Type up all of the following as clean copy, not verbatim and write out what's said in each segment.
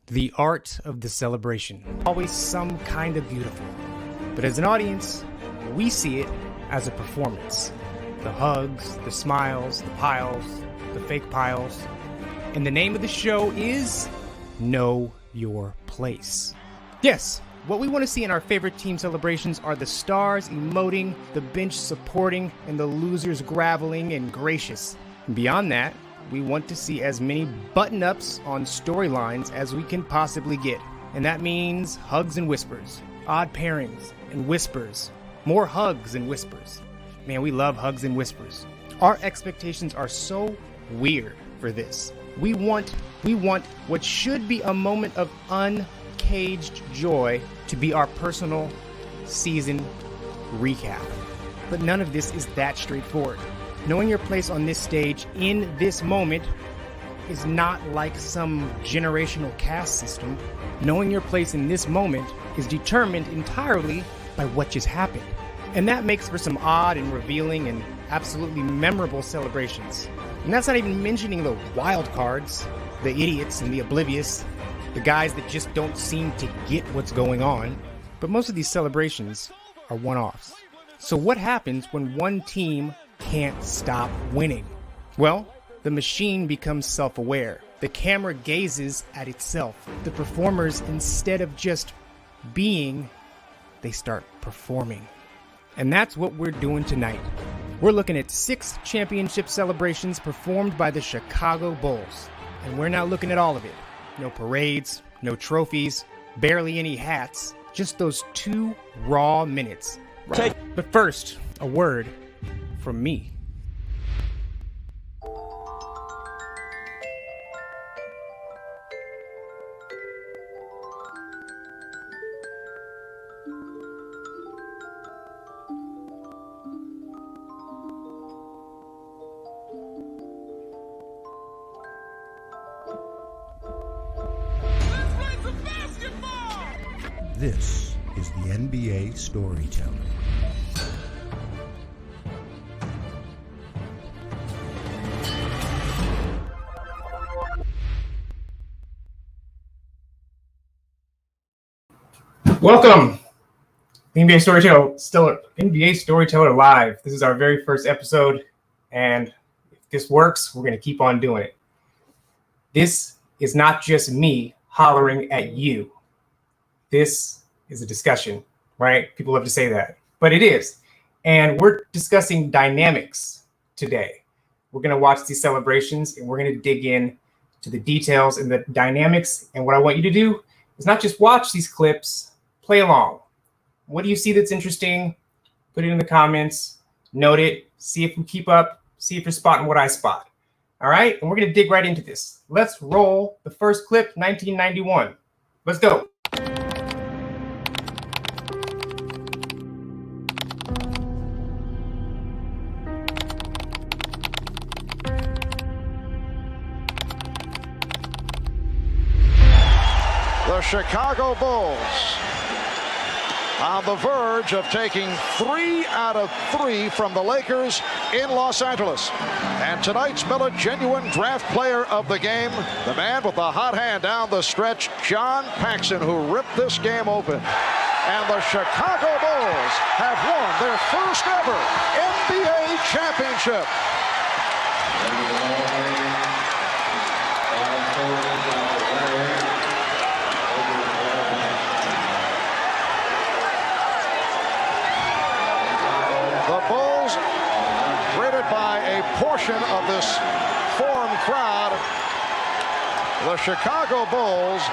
The art of the celebration. Always some kind of beautiful. But as an audience, we see it as a performance. The hugs, the smiles, the piles, the fake piles. And the name of the show is Know Your Place. Yes, what we want to see in our favorite team celebrations are the stars emoting, the bench supporting, and the losers graveling and gracious. And beyond that, we want to see as many button-ups on storylines as we can possibly get. And that means hugs and whispers, odd pairings and whispers, more hugs and whispers. Man, we love hugs and whispers. Our expectations are so weird for this. We want what should be a moment of uncaged joy to be our personal season recap. But none of this is that straightforward. Knowing your place on this stage in this moment is not like some generational caste system. Knowing your place in this moment is determined entirely by what just happened. And that makes for some odd and revealing and absolutely memorable celebrations. And that's not even mentioning the wild cards, the idiots and the oblivious, the guys that just don't seem to get what's going on. But most of these celebrations are one-offs. So what happens when one team can't stop winning? Well, the machine becomes self-aware. The camera gazes at itself. The performers, instead of just being, they start performing. And that's what we're doing tonight. We're looking at 6 championship celebrations performed by the Chicago Bulls. And we're not looking at all of it. No parades, no trophies, barely any hats, just those 2 raw minutes. But first, a word from me. This is the NBA Storyteller. Welcome, the NBA Storyteller Live. This is our very first episode, and if this works, we're going to keep on doing it. This is not just me hollering at you. This is a discussion, right? People love to say that, but it is. And we're discussing dynamics today. We're going to watch these celebrations, and we're going to dig in to the details and the dynamics. And what I want you to do is not just watch these clips, play along. What do you see that's interesting? Put it in the comments, note it, see if we keep up, see if you're spotting what I spot. All right, and we're going to dig right into this. Let's roll the first clip, 1991. Let's go. The Chicago Bulls on the verge of taking 3 out of 3 from the Lakers in Los Angeles. And tonight's Miller Genuine Draft Player of the game, the man with the hot hand down the stretch, John Paxson, who ripped this game open. And the Chicago Bulls have won their first ever NBA championship. By a portion of this foreign crowd, the Chicago Bulls'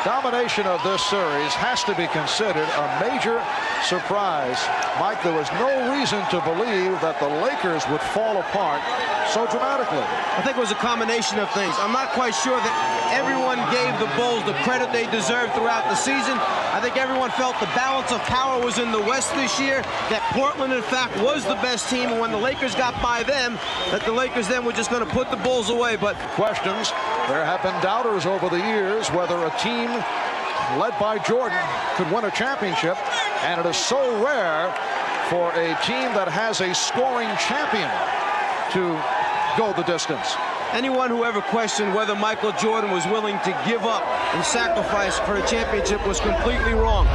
domination of this series has to be considered a major surprise. Mike, there was no reason to believe that the Lakers would fall apart so dramatically. I think it was a combination of things. I'm not quite sure that everyone gave the Bulls the credit they deserved throughout the season. I think everyone felt the balance of power was in the West this year, that Portland, in fact, was the best team, and when the Lakers got by them, that the Lakers then were just going to put the Bulls away. But questions, there have been doubters over the years whether a team led by Jordan could win a championship, and it is so rare for a team that has a scoring champion to go the distance. Anyone who ever questioned whether Michael Jordan was willing to give up and sacrifice for a championship was completely wrong.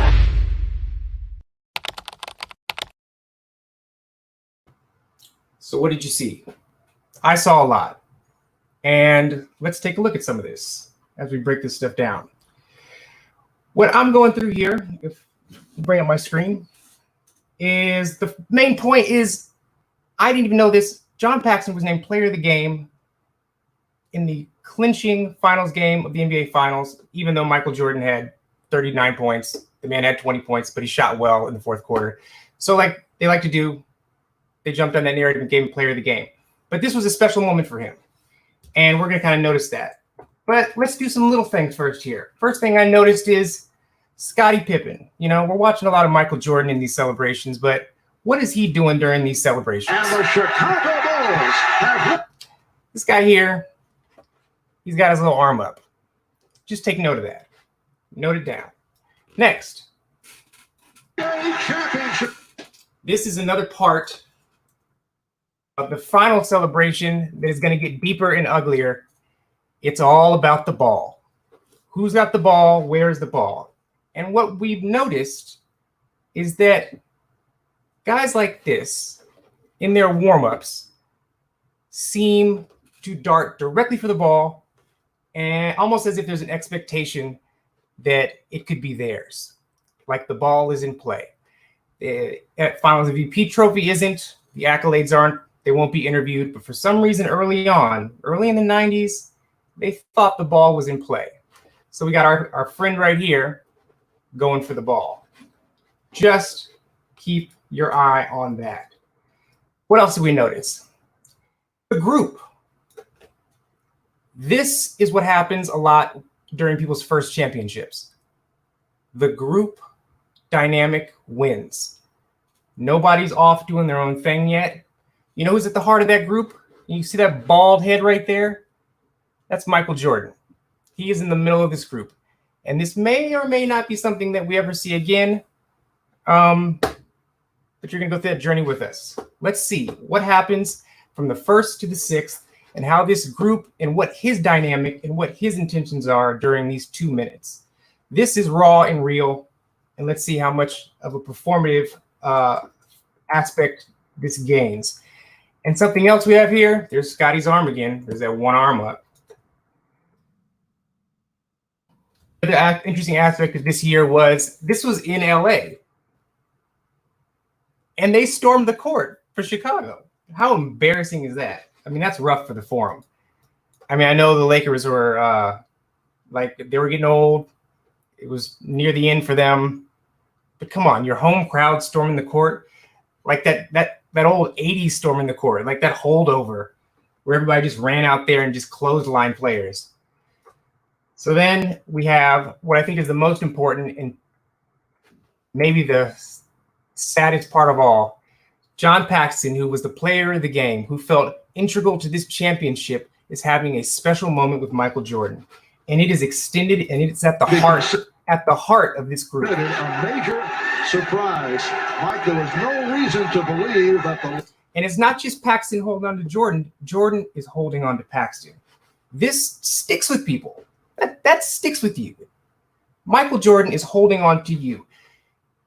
So what did you see? I saw a lot. And let's take a look at some of this as we break this stuff down. What I'm going through here, if you bring up my screen, is the main point is, I didn't even know this. John Paxson was named player of the game in the clinching finals game of the NBA Finals, even though Michael Jordan had 39 points. The man had 20 points, but he shot well in the fourth quarter. So like they like to do, they jumped on that narrative and gave him player of the game. But this was a special moment for him. And we're going to kind of notice that. But let's do some little things first here. First thing I noticed is Scottie Pippen. You know, we're watching a lot of Michael Jordan in these celebrations, but what is he doing during these celebrations? And the Chicago Bulls have... This guy here, he's got his little arm up. Just take note of that. Note it down. Next. This is another part of the final celebration that is going to get deeper and uglier. It's all about the ball. Who's got the ball? Where's the ball? And what we've noticed is that guys like this, in their warm-ups, seem to dart directly for the ball, and almost as if there's an expectation that it could be theirs, like the ball is in play. At Finals MVP trophy isn't, the accolades aren't, they won't be interviewed, but for some reason early in the 90s, they thought the ball was in play. So we got our friend right here going for the ball. Just keep your eye on that. What else did we notice? The group. This is what happens a lot during people's first championships. The group dynamic wins. Nobody's off doing their own thing yet. You know who's at the heart of that group? You see that bald head right there? That's Michael Jordan. He is in the middle of this group. And this may or may not be something that we ever see again. But you're going to go through that journey with us. Let's see what happens from the first to the sixth and how this group and what his dynamic and what his intentions are during these 2 minutes. This is raw and real. And let's see how much of a performative aspect this gains. And something else we have here, there's Scottie's arm again. There's that one arm up. The interesting aspect of this year was this was in LA. And they stormed the court for Chicago. How embarrassing is that? I mean, that's rough for the Forum. I mean, I know the Lakers were like they were getting old. It was near the end for them. But come on, your home crowd storming the court, like that old 80s storming the court, like that holdover where everybody just ran out there and just clothesline players. So then we have what I think is the most important and maybe the saddest part of all, John Paxson, who was the player of the game, who felt integral to this championship, is having a special moment with Michael Jordan. And it is extended and it's at the heart of this group. A major surprise. Mike, there was no reason to believe that the... And it's not just Paxson holding on to Jordan. Jordan is holding on to Paxson. This sticks with people. That sticks with you. Michael Jordan is holding on to you.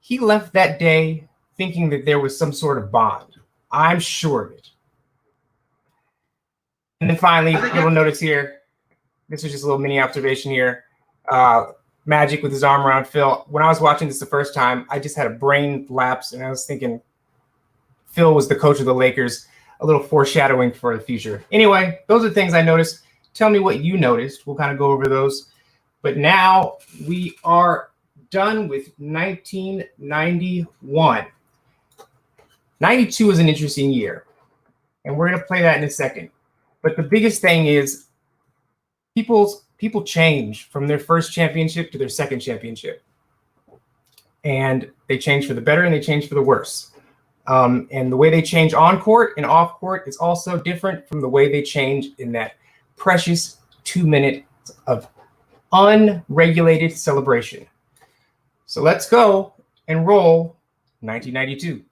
He left that day thinking that there was some sort of bond. I'm sure of it. And then finally, little notice here. This was just a little mini observation here. Magic with his arm around Phil. When I was watching this the first time, I just had a brain lapse, and I was thinking Phil was the coach of the Lakers, a little foreshadowing for the future. Anyway, those are things I noticed. Tell me what you noticed. We'll kind of go over those. But now we are done with 1991. 92 is an interesting year, and we're going to play that in a second. But the biggest thing is people change from their first championship to their second championship. And they change for the better and they change for the worse. And the way they change on court and off court is also different from the way they change in that precious 2 minutes of unregulated celebration. So let's go and roll 1992.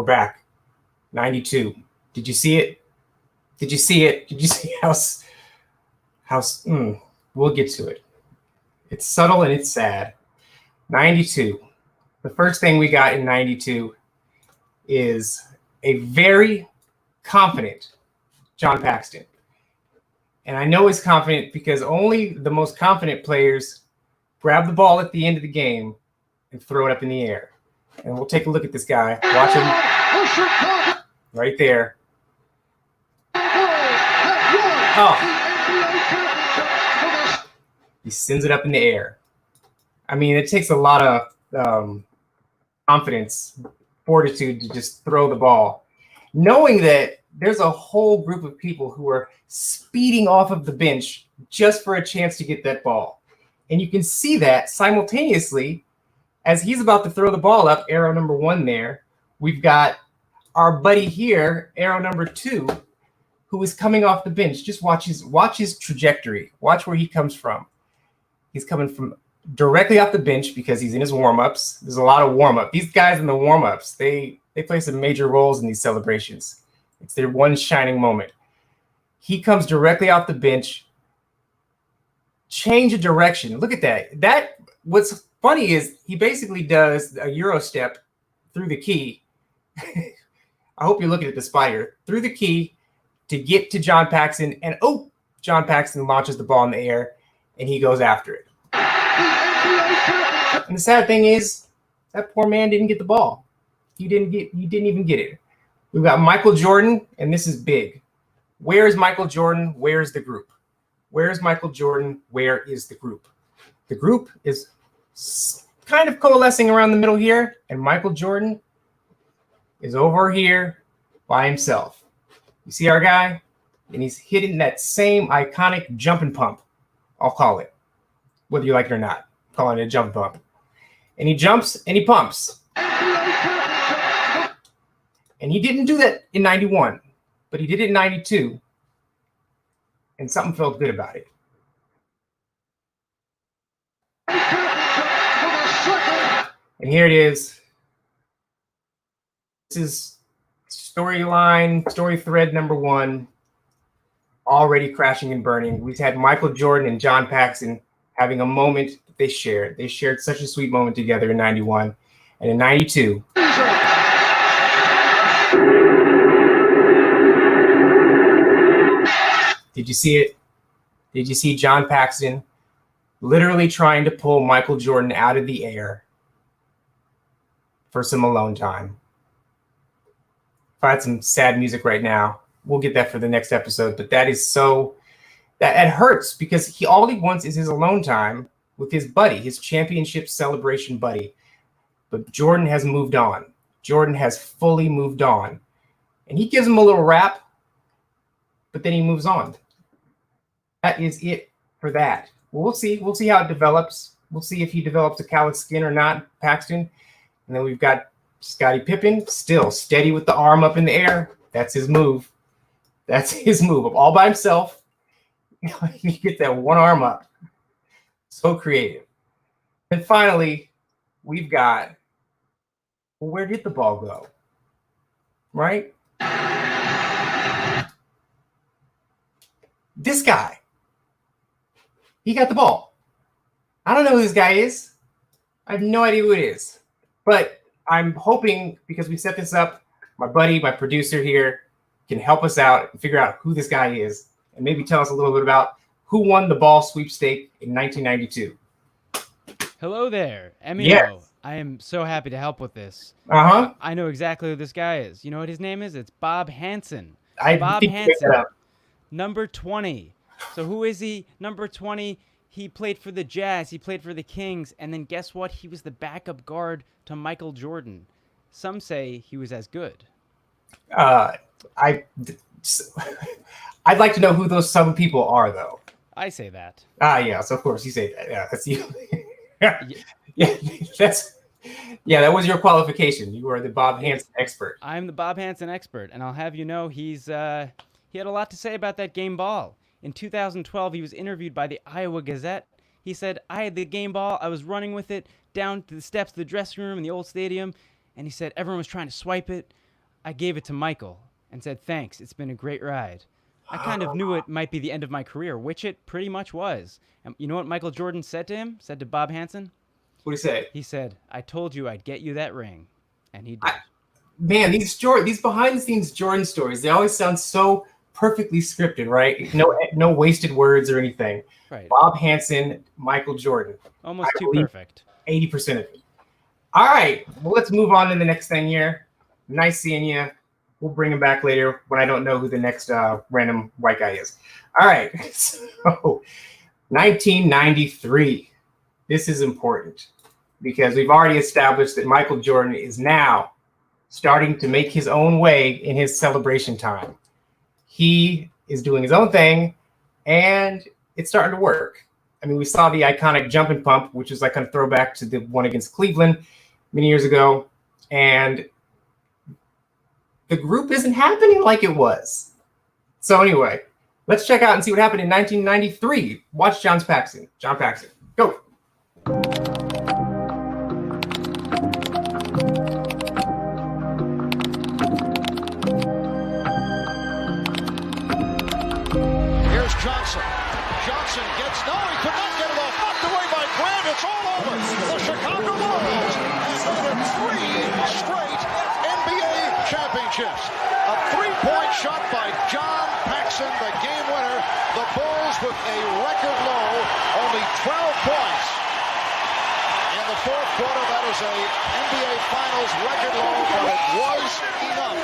back. 92. Did you see it? Did you see it? Did you see how we'll get to it. It's subtle and it's sad. 92. The first thing we got in 92 is a very confident John Paxton. And I know he's confident because only the most confident players grab the ball at the end of the game and throw it up in the air. And we'll take a look at this guy. Watch him right there. Oh. He sends it up in the air. I mean, it takes a lot of confidence, fortitude to just throw the ball, knowing that there's a whole group of people who are speeding off of the bench just for a chance to get that ball. And you can see that simultaneously as he's about to throw the ball up, arrow number 1 there. We've got our buddy here, arrow number 2, who is coming off the bench. Just watch his trajectory. Watch where he comes from. He's coming from directly off the bench because he's in his warm-ups. There's a lot of warm-up. These guys in the warm-ups, they play some major roles in these celebrations. It's their one shining moment. He comes directly off the bench, change of direction. Look at that. What's funny is he basically does a Euro step through the key. I hope you're looking at the spider. Through the key to get to John Paxton. And John Paxton launches the ball in the air and he goes after it. And the sad thing is that poor man didn't get the ball. He didn't even get it. We've got Michael Jordan, and this is big. Where is Michael Jordan? Where is the group? Where is Michael Jordan? Where is the group? The group is kind of coalescing around the middle here, and Michael Jordan is over here by himself. You see our guy? And he's hitting that same iconic jump and pump, I'll call it, whether you like it or not. I'm calling it a jump pump. And he jumps and he pumps. And he didn't do that in 91, but he did it in 92. And something felt good about it. And here it is. This is story thread number 1, already crashing and burning. We've had Michael Jordan and John Paxton having a moment that they shared. They shared such a sweet moment together in 91. And in 92, did you see it? Did you see John Paxton literally trying to pull Michael Jordan out of the air for some alone time? If I had some sad music right now, we'll get that for the next episode. But that is that hurts because all he wants is his alone time with his buddy, his championship celebration buddy. But Jordan has moved on. Jordan has fully moved on. And he gives him a little rap, but then he moves on. That is it for that. Well, we'll see. We'll see how it develops. We'll see if he develops a callous skin or not, Paxton. And then we've got Scottie Pippen, still steady with the arm up in the air. That's his move. That's his move. All by himself. You get that one arm up. So creative. And finally, we've got, well, where did the ball go? Right? This guy. He got the ball. I don't know who this guy is. I have no idea who it is. But I'm hoping, because we set this up, my buddy, my producer here, can help us out and figure out who this guy is and maybe tell us a little bit about who won the ball sweepstake in 1992. Hello there, Emio. Yes. I am so happy to help with this. Uh-huh. I know exactly who this guy is. You know what his name is? It's Bob Hansen. I Bob think Hansen, that up. number 20. So who is he? Number 20. He played for the Jazz. He played for the Kings. And then guess what? He was the backup guard to Michael Jordan. Some say he was as good. I'd like to know who those some people are, though. I say that. Yes, of course you say that. Yeah, that's you. Yeah, that was your qualification. You are the Bob Hansen expert. I'm the Bob Hansen expert, and I'll have you know he had a lot to say about that game ball. In 2012, he was interviewed by the Iowa Gazette. He said, I had the game ball. I was running with it down to the steps of the dressing room in the old stadium. And he said, everyone was trying to swipe it. I gave it to Michael and said, thanks, it's been a great ride. I kind of knew it might be the end of my career, which it pretty much was. And you know what Michael Jordan said to him? Said to Bob Hansen? What did he say? He said, I told you I'd get you that ring. And he did. Man, these behind-the-scenes Jordan stories, they always sound so perfectly scripted, right? No wasted words or anything. Right. Bob Hansen, Michael Jordan. Almost too perfect. 80% of it. All right, well, let's move on to the next thing here. Nice seeing you. We'll bring him back later when I don't know who the next random white guy is. All right, so 1993. This is important because we've already established that Michael Jordan is now starting to make his own way in his celebration time. He is doing his own thing, and it's starting to work. I mean, we saw the iconic jump and pump, which is like kind of throwback to the one against Cleveland many years ago, and the group isn't happening like it was. So anyway, let's check out and see what happened in 1993. Watch John Paxson. John Paxson, go. Here's Johnson. Johnson gets, no, he could not get it off. Knocked away by Grant. It's all over. The Chicago Bulls have won 3 straight NBA championships. A 3-point shot by John Paxson, the game winner. The Bulls with a record low, only 12 points. In the fourth quarter, that is a NBA Finals record low, but it was enough.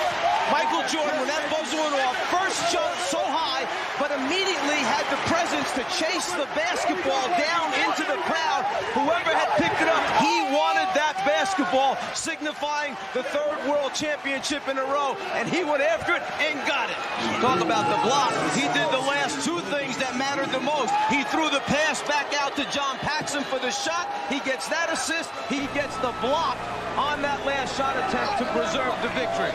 Michael Jordan, when that buzzer went off, first jumped so high, but immediately had the presence to chase the basketball down into the crowd. Whoever had picked it up, he wanted that basketball, signifying the 3rd world championship in a row, and he went after it and got it. Talk about the block. He did the last 2 things that mattered the most. He threw the pass back out to John Paxson for the shot. He gets that assist. He gets the block on that last shot attempt to preserve the victory.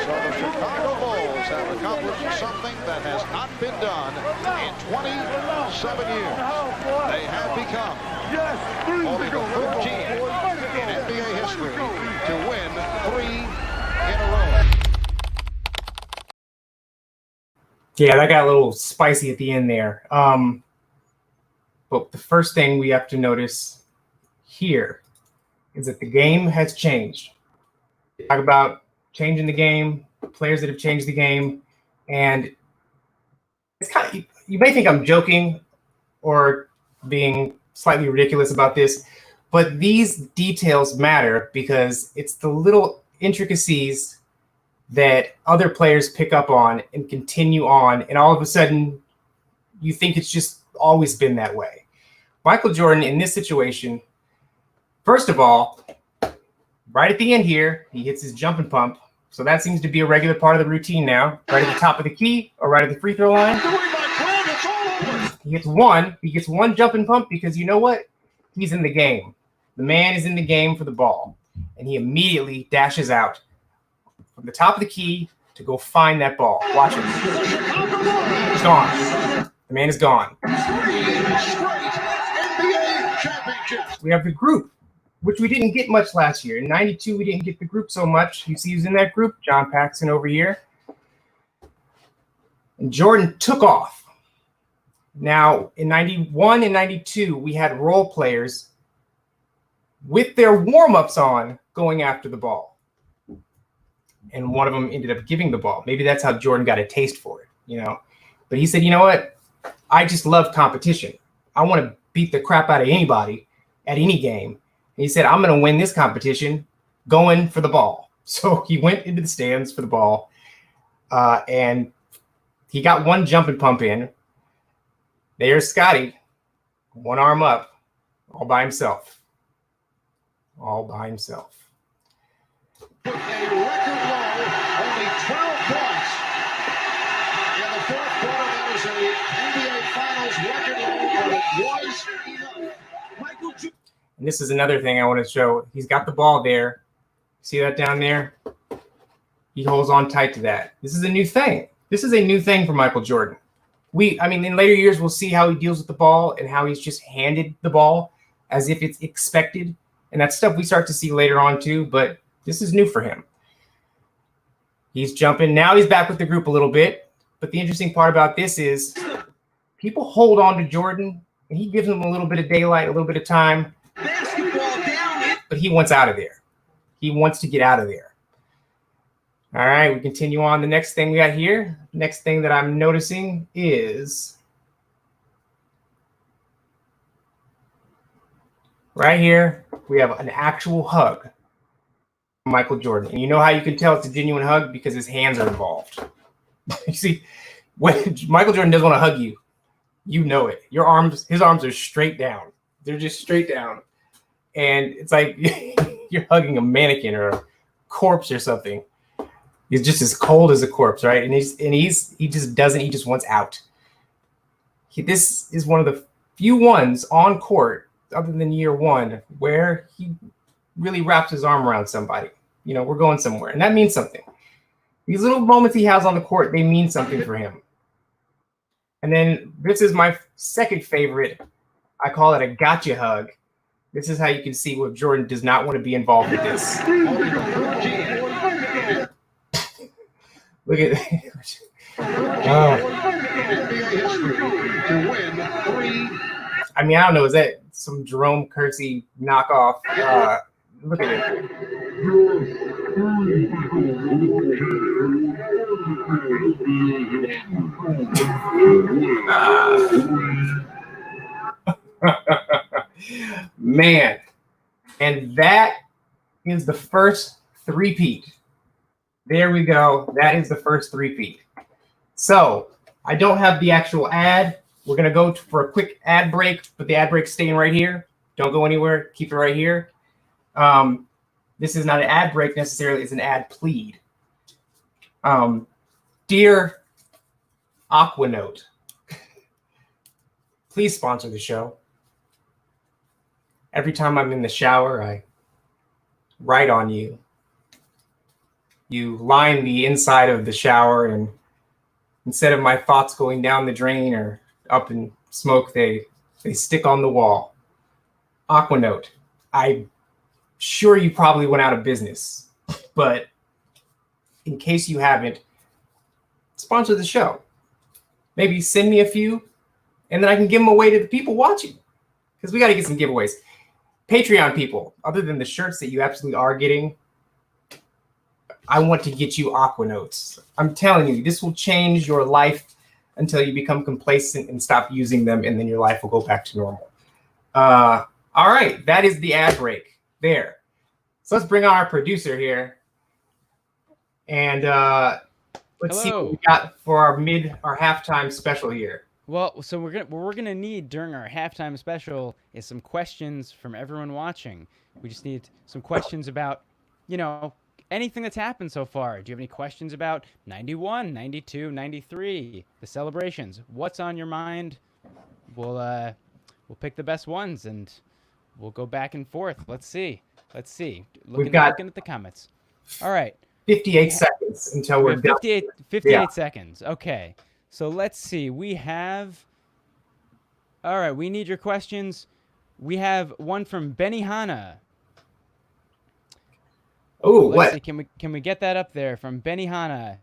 So the Chicago Bulls have accomplished something that has not been done in 27 years. They have become only the 3rd team in NBA history to win 3 in a row. Yeah, that got a little spicy at the end there. But the first thing we have to notice here is that the game has changed. Talk about changing the game, players that have changed the game, and it's kind of, you may think I'm joking or being slightly ridiculous about this, but these details matter because it's the little intricacies that other players pick up on and continue on, and all of a sudden you think it's just always been that way. Michael Jordan in this situation, first of all, right at the end here, he hits his jump and pump. So that seems to be a regular part of the routine now. Right at the top of the key or right at the free throw line. He gets one jump and pump because you know what? He's in the game. The man is in the game for the ball. And he immediately dashes out from the top of the key to go find that ball. Watch him. He's gone. The man is gone. We have the group, which we didn't get much last year. In 92, we didn't get the group so much. You see who's in that group? John Paxson over here. And Jordan took off. Now, in 91 and 92, we had role players with their warm-ups on going after the ball. And one of them ended up giving the ball. Maybe that's how Jordan got a taste for it, you know. But he said, you know what? I just love competition. I want to beat the crap out of anybody at any game. And he said, I'm going to win this competition going for the ball. So he went into the stands for the ball, and he got one jump and pump in. There's Scotty, one arm up, all by himself. All by himself. With a record low, only 12 points in the fourth quarter. That is a NBA Finals record low, but it was enough. Michael Jordan. And this is another thing I want to show. He's got the ball there. See that down there? He holds on tight to that. This is a new thing. This is a new thing for Michael Jordan. In later years, we'll see how he deals with the ball and how he's just handed the ball as if it's expected. And that's stuff we start to see later on too, but this is new for him. He's jumping. Now he's back with the group a little bit. But the interesting part about this is people hold on to Jordan, and he gives them a little bit of daylight, a little bit of time. But he wants out of there. He wants to get out of there. All right, we continue on. The next thing we got here, next thing that I'm noticing is right here, we have an actual hug from Michael Jordan. And you know how you can tell it's a genuine hug? Because his hands are involved. You see, when Michael Jordan doesn't want to hug you, you know it. His arms are straight down. They're just straight down. And it's like you're hugging a mannequin or a corpse or something. He's just as cold as a corpse, right? And he just wants out. This is one of the few ones on court, other than year one, where he really wraps his arm around somebody. You know, we're going somewhere, and that means something. These little moments he has on the court, they mean something for him. And then this is my second favorite. I call it a gotcha hug. This is how you can see what Jordan does not want to be involved with this. Look at I mean, I don't know. Is that some Jerome Kersey knockoff? Look at it. Man. And that is the first three-peat. There we go. That is the first three-peat. So I don't have the actual ad. We're going to go for a quick ad break, but the ad break's staying right here. Don't go anywhere. Keep it right here. This is not an ad break necessarily. It's an ad plead. Dear Aquanote, please sponsor the show. Every time I'm in the shower, I write on you. You line the inside of the shower, and instead of my thoughts going down the drain or up in smoke, they stick on the wall. Aquanote, I'm sure you probably went out of business, but in case you haven't, sponsor the show. Maybe send me a few, and then I can give them away to the people watching, because we got to get some giveaways. Patreon people, other than the shirts that you absolutely are getting, I want to get you Aquanotes. I'm telling you, this will change your life until you become complacent and stop using them, and then your life will go back to normal. All right, that is the ad break there. So let's bring on our producer here, and let's see what we got for our halftime special here. Well, so what we're gonna need during our halftime special is some questions from everyone watching. We just need some questions about, anything that's happened so far. Do you have any questions about 91, 92, 93, the celebrations? What's on your mind? We'll pick the best ones, and we'll go back and forth. Let's see. Looking at the comments. All right. 58 seconds until we're done. 58 seconds. Okay. So let's see. All right, we need your questions. We have one from Benny Hanna. Oh, what? See, can we get that up there from Benny Hanna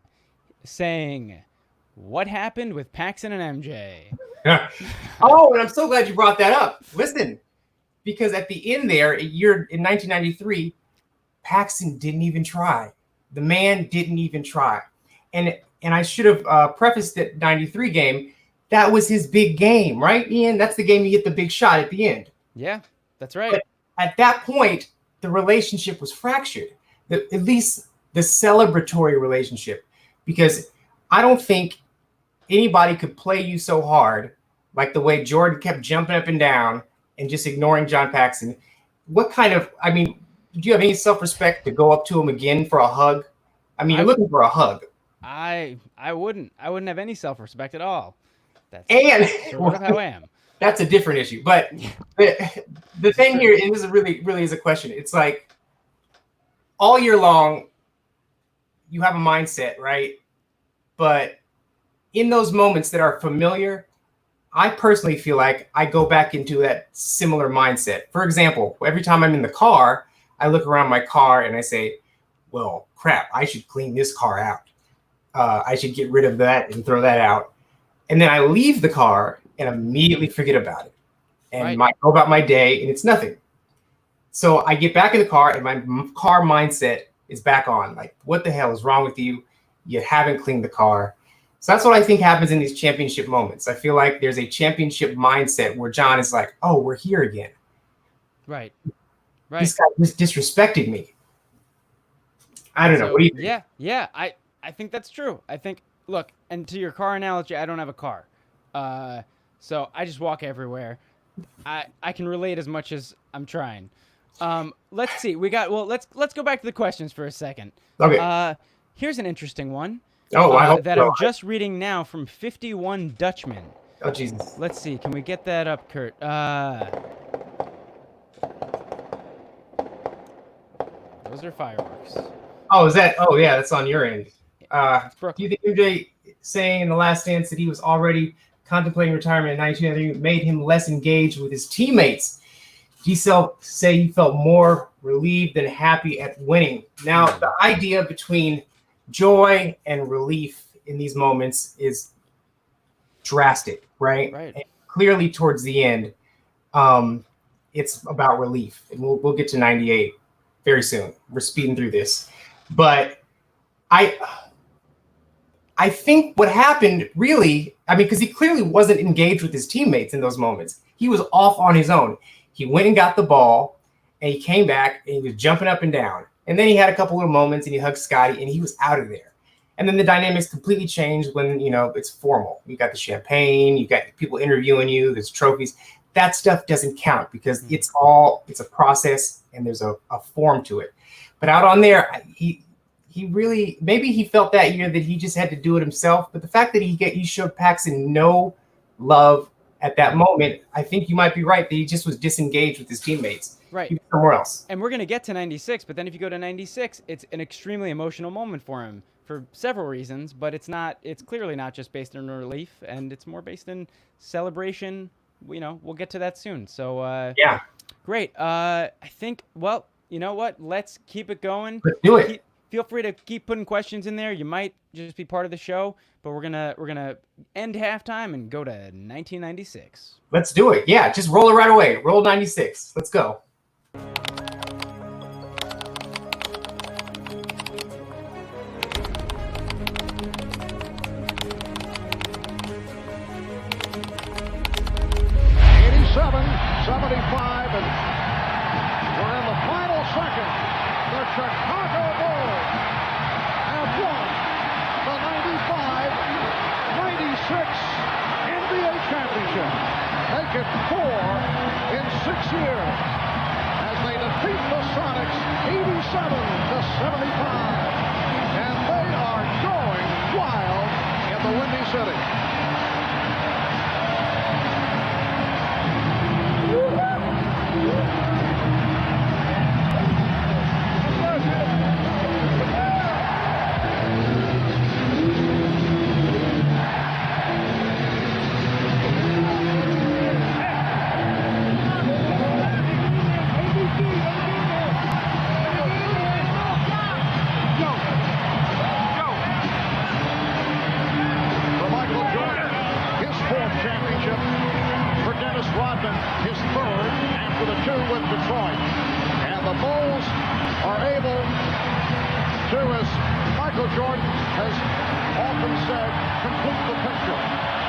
saying, "What happened with Paxson and MJ?" Oh, and I'm so glad you brought that up. Listen, because at the end there, in 1993, Paxson didn't even try. The man didn't even try. And I should have prefaced that 93 game. That was his big game, right, Ian? That's the game you get the big shot at the end. Yeah, that's right. But at that point, the relationship was fractured. At least the celebratory relationship. Because I don't think anybody could play you so hard like the way Jordan kept jumping up and down and just ignoring John Paxson. Do you have any self-respect to go up to him again for a hug? You're looking for a hug. I wouldn't have any self-respect at all. That's sort of how I am. That's a different issue. But the thing here, and this is really is a question. It's like all year long, you have a mindset, right? But in those moments that are familiar, I personally feel like I go back into that similar mindset. For example, every time I'm in the car, I look around my car and I say, well, crap, I should clean this car out. I should get rid of that and throw that out. And then I leave the car and immediately forget about it and go about my day, and it's nothing. So I get back in the car and my car mindset is back on. Like, what the hell is wrong with you? You haven't cleaned the car. So that's what I think happens in these championship moments. I feel like there's a championship mindset where John is like, oh, we're here again. Right. This guy just disrespected me. I don't know. What do you think? Yeah. I think that's true. I think, look, and to your car analogy, I don't have a car. So I just walk everywhere. I can relate as much as I'm trying. Let's see. Let's go back to the questions for a second. Okay. Here's an interesting one. Oh, I hope that so. I'm just reading now from 51 Dutchman. Oh, Jesus. Let's see. Can we get that up, Kurt? Those are fireworks. Oh, is that? Oh, yeah, that's on your end. Do you Brooklyn. think MJ saying in The Last Dance that he was already contemplating retirement in 1993 made him less engaged with his teammates? He say he felt more relieved than happy at winning. Now, the idea between joy and relief in these moments is drastic, right? Right. And clearly, towards the end, it's about relief, and we'll get to 98 very soon. We're speeding through this, but I think what happened really, I mean, because he clearly wasn't engaged with his teammates in those moments. He was off on his own. He went and got the ball, and he came back, and he was jumping up and down. And then he had a couple little moments, and he hugged Scotty, and he was out of there. And then the dynamics completely changed when, it's formal. You got the champagne, you got people interviewing you, there's trophies. That stuff doesn't count because it's a process, and there's a form to it. But out on there, he really, maybe he felt that year that he just had to do it himself. But the fact that he showed Paxson no love at that moment, I think you might be right that he just was disengaged with his teammates. Right. He was somewhere else. And we're going to get to 96, but then if you go to 96, it's an extremely emotional moment for him for several reasons, but it's clearly not just based on relief, and it's more based in celebration. We'll get to that soon. So, yeah. Great. I think, well, you know what? Let's keep it going. Let's do it. Feel free to keep putting questions in there. You might just be part of the show, but we're gonna end halftime and go to 1996. Let's do it. Yeah, just roll it right away. Roll 96. Let's go. And we're in the final second. The Chicago Bulls have won the 95-96 NBA championship. Make it 4 in 6 years as they defeat the Sonics 87-75. And they are going wild in the Windy City. With Detroit, and the Bulls are able to, as Michael Jordan has often said, complete the picture.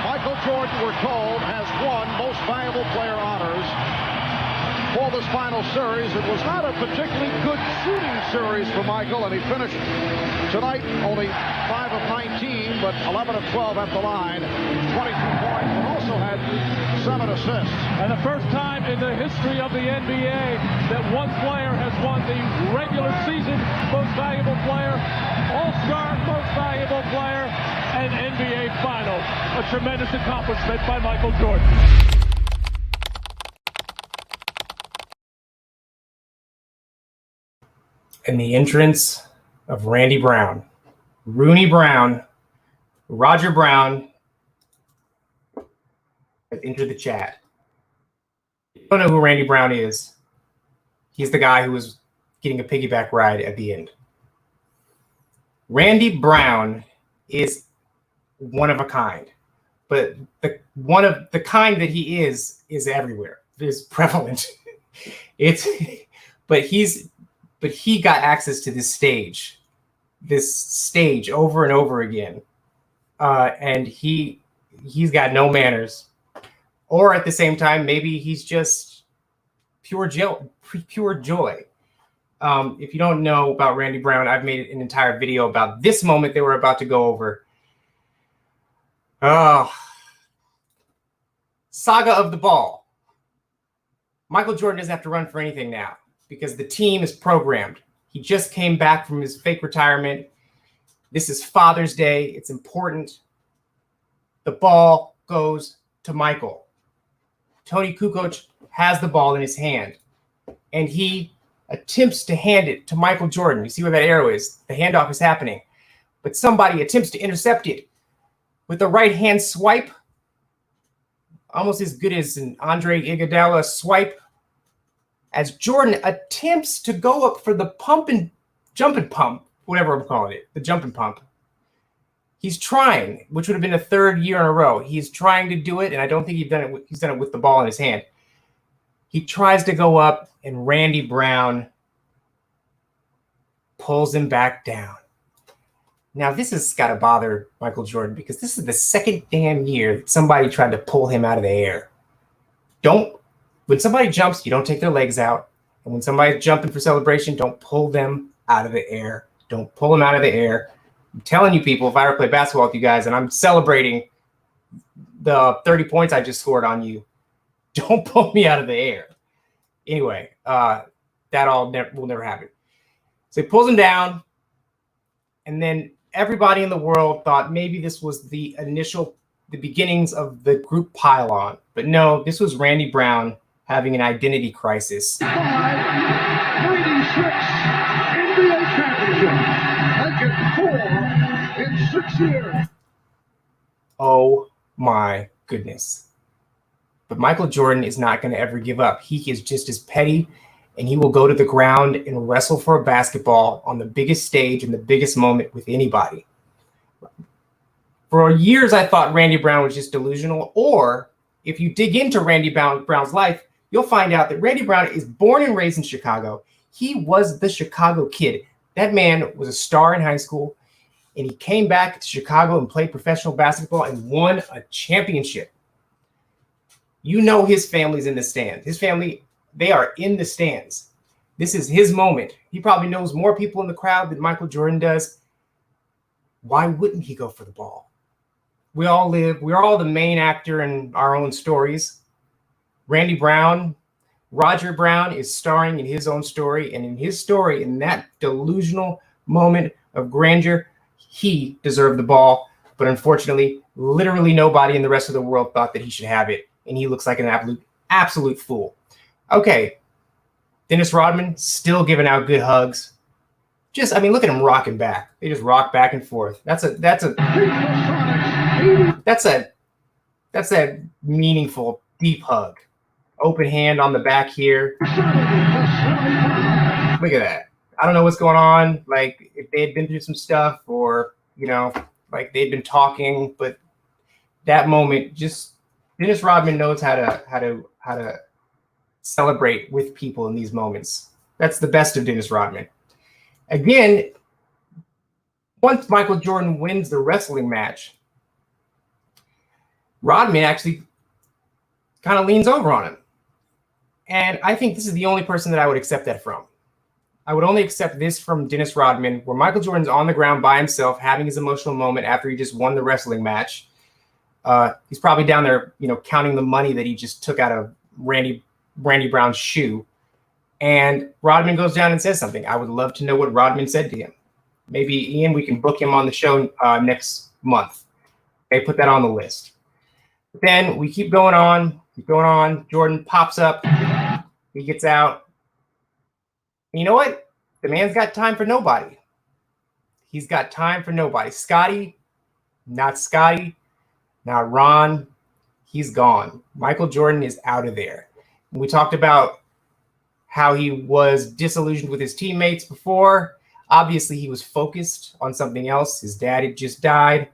Michael Jordan, we're told, has won Most Valuable Player honors for this final series. It was not a particularly good shooting series for Michael, and he finished tonight only 5 of 19, but 11 of 12 at the line, 22 points, and also had 7 assists. And the first time in the history of the NBA that one player has won the regular season Most Valuable Player, All-Star Most Valuable Player, and NBA Finals. A tremendous accomplishment by Michael Jordan. And the entrance of Randy Brown, Rooney Brown, Roger Brown has entered the chat. If you don't know who Randy Brown is, he's the guy who was getting a piggyback ride at the end. Randy Brown is one of a kind, but the one of the kind that he is everywhere. Is prevalent. But he got access to this stage over and over again, and he's got no manners, or at the same time, maybe he's just pure joy. If you don't know about Randy Brown, I've made an entire video about this moment that we're about to go over. Saga of the ball. Michael Jordan doesn't have to run for anything now because the team is programmed. He just came back from his fake retirement. This is Father's Day. It's important. The ball goes to Michael. Tony Kukoc has the ball in his hand, and he attempts to hand it to Michael Jordan. You see where that arrow is? The handoff is happening. But somebody attempts to intercept it with a right-hand swipe, almost as good as an Andre Iguodala swipe, as Jordan attempts to go up for the jump and pump, whatever I'm calling it, the jump and pump. He's trying, which would have been a third year in a row. He's trying to do it, and I don't think he's done it with the ball in his hand. He tries to go up, and Randy Brown pulls him back down. Now, this has got to bother Michael Jordan because this is the second damn year that somebody tried to pull him out of the air. When somebody jumps, you don't take their legs out. And when somebody's jumping for celebration, don't pull them out of the air. Don't pull them out of the air. I'm telling you people, if I ever play basketball with you guys and I'm celebrating the 30 points I just scored on you, don't pull me out of the air. Anyway, that will never happen. So he pulls him down, and then everybody in the world thought maybe this was the beginnings of the group pile-on. But no, this was Randy Brown having an identity crisis. 96 NBA championship. That's 4 in 6 years. Oh my goodness. But Michael Jordan is not going to ever give up. He is just as petty, and he will go to the ground and wrestle for a basketball on the biggest stage and the biggest moment with anybody. For years, I thought Randy Brown was just delusional. Or if you dig into Randy Brown's life, you'll find out that Randy Brown is born and raised in Chicago. He was the Chicago kid. That man was a star in high school, and he came back to Chicago and played professional basketball and won a championship. You know his family's in the stands. His family, they are in the stands. This is his moment. He probably knows more people in the crowd than Michael Jordan does. Why wouldn't he go for the ball? We're all the main actor in our own stories. Randy Brown, Roger Brown is starring in his own story. And in his story, in that delusional moment of grandeur, he deserved the ball. But unfortunately, literally nobody in the rest of the world thought that he should have it. And he looks like an absolute fool. Okay, Dennis Rodman still giving out good hugs. Look at him rocking back. They just rock back and forth. That's a meaningful, deep hug. Open hand on the back here. Look at that. I don't know what's going on. Like if they had been through some stuff, or like they'd been talking, but that moment, just Dennis Rodman knows how to celebrate with people in these moments. That's the best of Dennis Rodman. Again, once Michael Jordan wins the wrestling match, Rodman actually kind of leans over on him. And I think this is the only person that I would accept that from. I would only accept this from Dennis Rodman, where Michael Jordan's on the ground by himself, having his emotional moment after he just won the wrestling match. He's probably down there, counting the money that he just took out of Randy Brown's shoe. And Rodman goes down and says something. I would love to know what Rodman said to him. Maybe, Ian, we can book him on the show next month. Okay, put that on the list. But then we keep going on. Jordan pops up. He gets out. And you know what? The man's got time for nobody. He's got time for nobody. Scotty, not Ron. He's gone. Michael Jordan is out of there. We talked about how he was disillusioned with his teammates before. Obviously, he was focused on something else. His dad had just died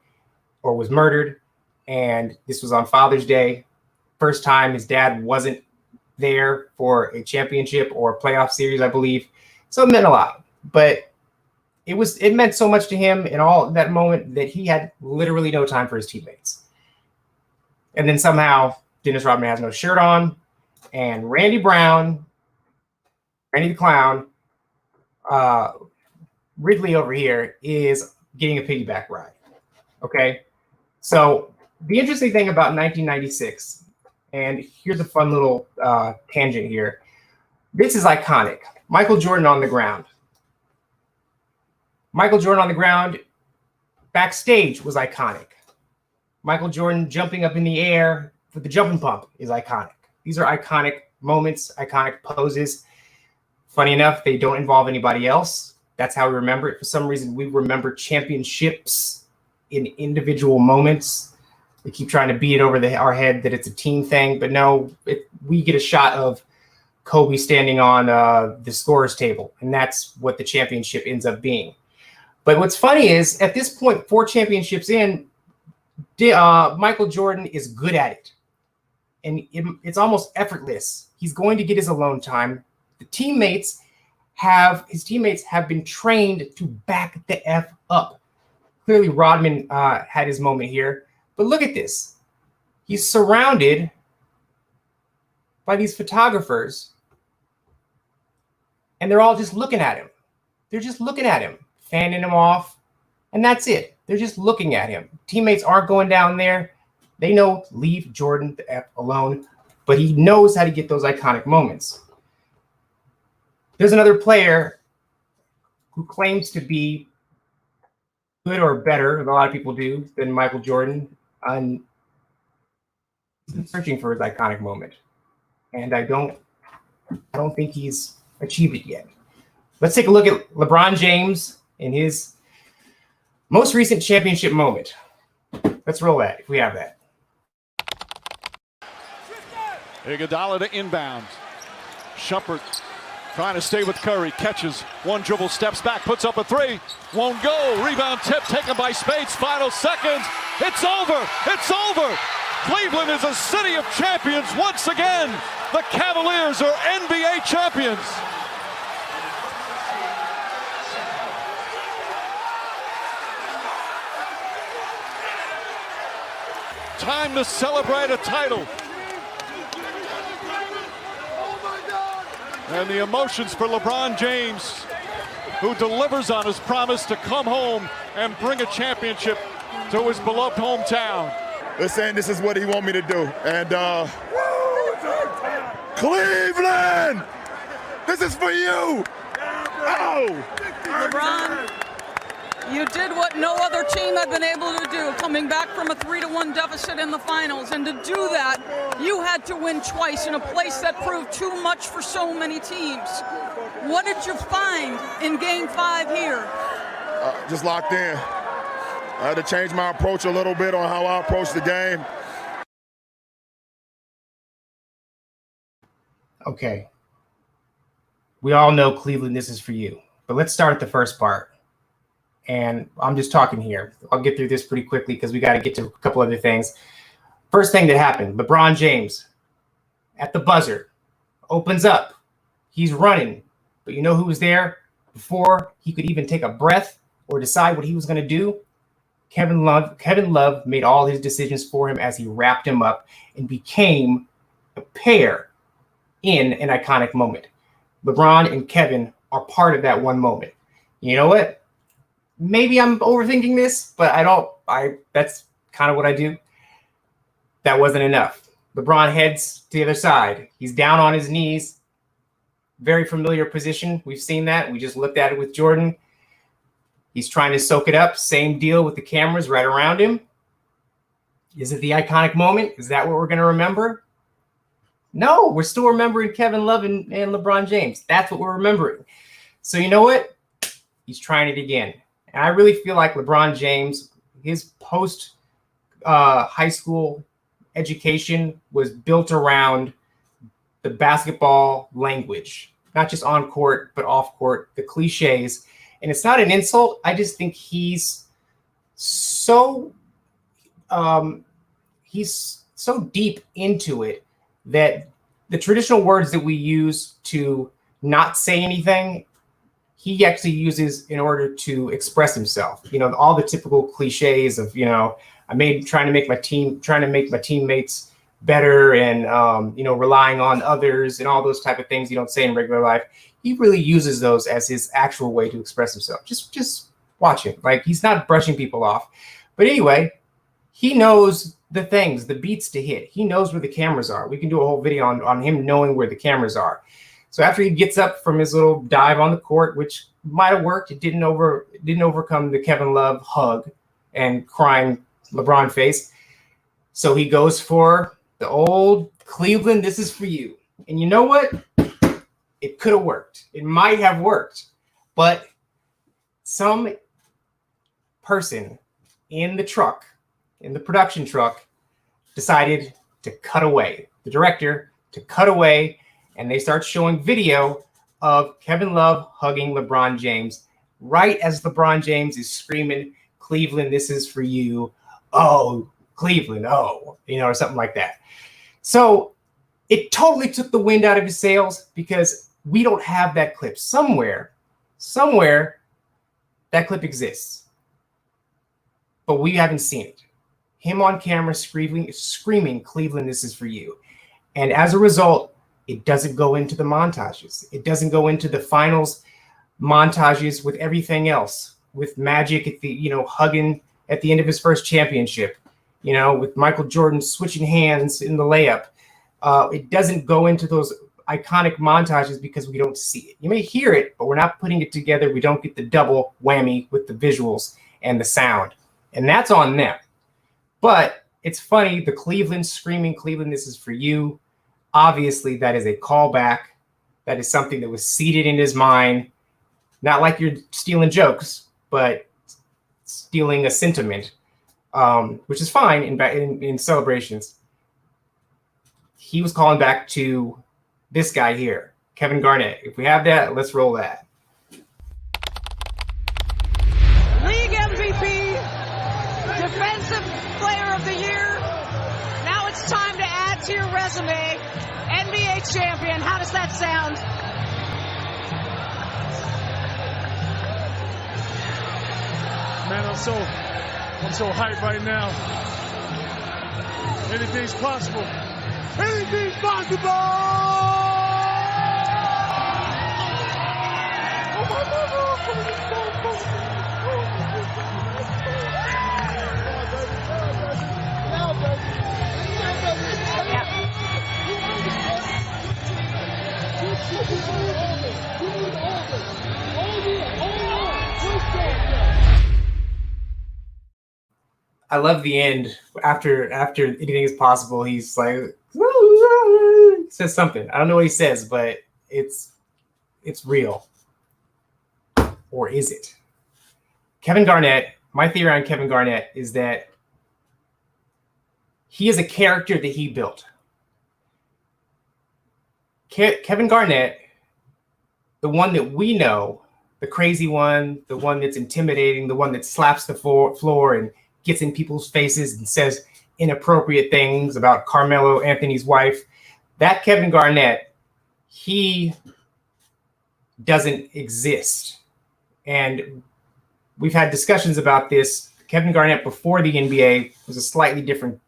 or was murdered, and this was on Father's Day. First time his dad wasn't there for a championship or a playoff series, I believe. So it meant a lot. But it meant so much to him in all that moment that he had literally no time for his teammates. And then somehow Dennis Rodman has no shirt on, and Randy the Clown, Ridley over here is getting a piggyback ride. Okay, so the interesting thing about 1996, and here's a fun little tangent here. This is iconic. Michael Jordan on the ground. Michael Jordan on the ground backstage was iconic. Michael Jordan jumping up in the air with the jumping pump is iconic. These are iconic moments, iconic poses. Funny enough, they don't involve anybody else. That's how we remember it. For some reason, we remember championships in individual moments. They keep trying to beat it over our head that it's a team thing, but no, we get a shot of Kobe standing on the scorer's table, and that's what the championship ends up being. But what's funny is, at this point, 4 championships in, Michael Jordan is good at it. And it's almost effortless. He's going to get his alone time. His teammates have been trained to back the F up. Clearly, Rodman had his moment here. But look at this. He's surrounded by these photographers, and they're all just looking at him. They're just looking at him, fanning him off, and that's it. They're just looking at him. Teammates aren't going down there. They know, leave Jordan the F alone, but he knows how to get those iconic moments. There's another player who claims to be good or better, a lot of people do, than Michael Jordan, and searching for his iconic moment. And I don't think he's achieved it yet. Let's take a look at LeBron James in his most recent championship moment. Let's roll that if we have that. Iguodala to inbound. Shumpert trying to stay with Curry. Catches one dribble, steps back, puts up a 3. Won't go. Rebound tip taken by Spates. Final seconds. It's over. It's over. Cleveland is a city of champions once again. The Cavaliers are NBA champions. Time to celebrate a title. And the emotions for LeBron James, who delivers on his promise to come home and bring a championship to his beloved hometown. They're saying this is what he want me to do. And Cleveland, this is for you. Oh. LeBron, you did what no other team had been able to do, coming back from a 3-1 deficit in the finals. And to do that, you had to win twice in a place that proved too much for so many teams. What did you find in Game 5 here? Just locked in. I had to change my approach a little bit on how I approach the game. Okay. We all know, Cleveland, this is for you. But let's start at the first part. And I'm just talking here. I'll get through this pretty quickly because we got to get to a couple other things. First thing that happened, LeBron James at the buzzer opens up. He's running. But you know who was there before he could even take a breath or decide what he was going to do? Kevin Love. Kevin Love made all his decisions for him as he wrapped him up and became a pair in an iconic moment. LeBron and Kevin are part of that one moment. You know what? Maybe I'm overthinking this, but that's kind of what I do. That wasn't enough. LeBron heads to the other side. He's down on his knees. Very familiar position. We've seen that. We just looked at it with Jordan. He's trying to soak it up. Same deal with the cameras right around him. Is it the iconic moment? Is that what we're going to remember? No, we're still remembering Kevin Love and LeBron James. That's what we're remembering. So you know what? He's trying it again. And I really feel like LeBron James, his post high school education was built around the basketball language, not just on court, but off court, the cliches. And it's not an insult. I just think he's so deep into it that the traditional words that we use to not say anything, he actually uses in order to express himself. You know, all the typical cliches of, you know, trying to make my teammates better, and you know, relying on others and all those type of things you don't say in regular life. He really uses those as his actual way to express himself. Just watch him. Like, he's not brushing people off. But anyway, he knows the things, the beats to hit. He knows where the cameras are. We can do a whole video on him knowing where the cameras are. So after he gets up from his little dive on the court, which might have worked, it didn't overcome the Kevin Love hug and crying LeBron face. So he goes for the old Cleveland, this is for you. And you know what? It could have worked. It might have worked. But some person in the truck, in the production truck, decided to cut away. The director to cut away, and they start showing video of Kevin Love hugging LeBron James right as LeBron James is screaming, Cleveland, this is for you. Oh, Cleveland, oh, you know, or something like that. So it totally took the wind out of his sails, because we don't have that clip. Somewhere that clip exists, but we haven't seen it. Him on camera screaming, Cleveland, this is for you. And as a result, it doesn't go into the montages. It doesn't go into the finals montages with everything else, with Magic at the, you know, hugging at the end of his first championship, you know, with Michael Jordan switching hands in the layup. It doesn't go into those iconic montages because we don't see it. You may hear it, but we're not putting it together. We don't get the double whammy with the visuals and the sound. And that's on them. But it's funny, the Cleveland screaming, Cleveland, this is for you. Obviously, that is a callback. That is something that was seated in his mind. Not like you're stealing jokes, but stealing a sentiment, which is fine in celebrations. He was calling back to this guy here, Kevin Garnett. If we have that, let's roll that. League MVP, Defensive Player of the Year. Now it's time to add to your resume. NBA champion. How does that sound? Man, I'm so hyped right now. Anything's possible. Anything's possible! I love the end. After anything is possible, he's like, says something. I don't know what he says, but it's real. Or is it? Kevin Garnett, my theory on Kevin Garnett is that he is a character that he built. Kevin Garnett, the one that we know, the crazy one, the one that's intimidating, the one that slaps the floor and gets in people's faces and says inappropriate things about Carmelo Anthony's wife, that Kevin Garnett, he doesn't exist. And we've had discussions about this. Kevin Garnett before the NBA was a slightly different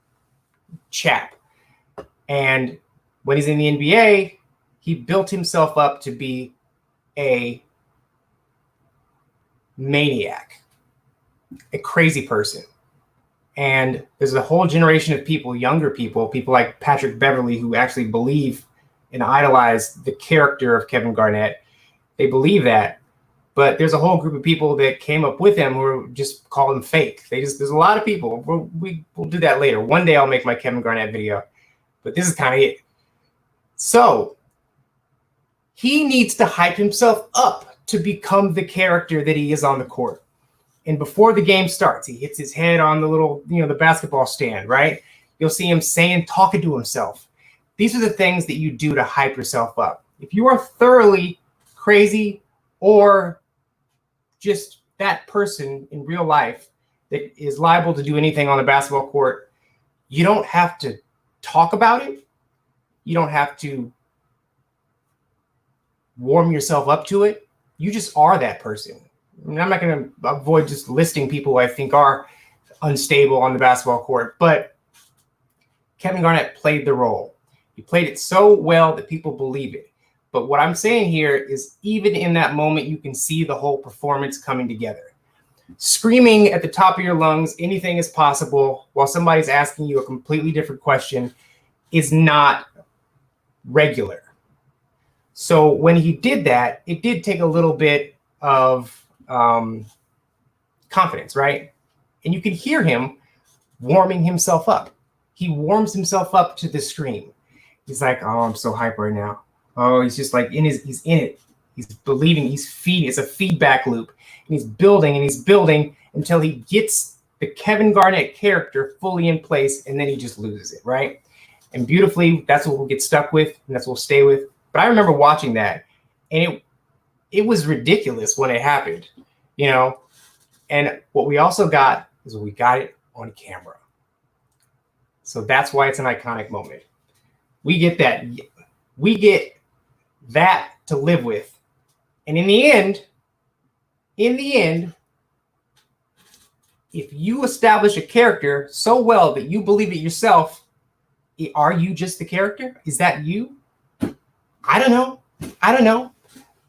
chap. And when he's in the NBA, he built himself up to be a maniac, a crazy person. And there's a whole generation of people, younger people like Patrick Beverley, who actually believe and idolize the character of Kevin Garnett. They believe that. But there's a whole group of people that came up with him who just call him fake. There's a lot of people. We'll do that later. One day I'll make my Kevin Garnett video. But this is kind of it. So he needs to hype himself up to become the character that he is on the court. And before the game starts, he hits his head on the little, the basketball stand, right? You'll see him talking to himself. These are the things that you do to hype yourself up. If you are thoroughly crazy or just that person in real life that is liable to do anything on the basketball court, you don't have to talk about it. You don't have to warm yourself up to it. You just are that person. I mean, I'm not going to avoid just listing people who I think are unstable on the basketball court, but Kevin Garnett played the role. He played it so well that people believe it. But what I'm saying here is even in that moment, you can see the whole performance coming together. Screaming at the top of your lungs, anything is possible, while somebody's asking you a completely different question is not regular. So when he did that, it did take a little bit of confidence, right? And you can hear him warming himself up. He warms himself up to the scream. He's like, oh, I'm so hyped right now. Oh, he's just like he's in it. He's believing, he's feeding. It's a feedback loop. And he's building until he gets the Kevin Garnett character fully in place, and then he just loses it, right? And beautifully, that's what we'll get stuck with, and that's what we'll stay with. But I remember watching that, and it was ridiculous when it happened, you know? And what we also got is we got it on camera. So that's why it's an iconic moment. We get that. We get that to live with. And in the end, if you establish a character so well that you believe it yourself, are you just the character? Is that you? I don't know.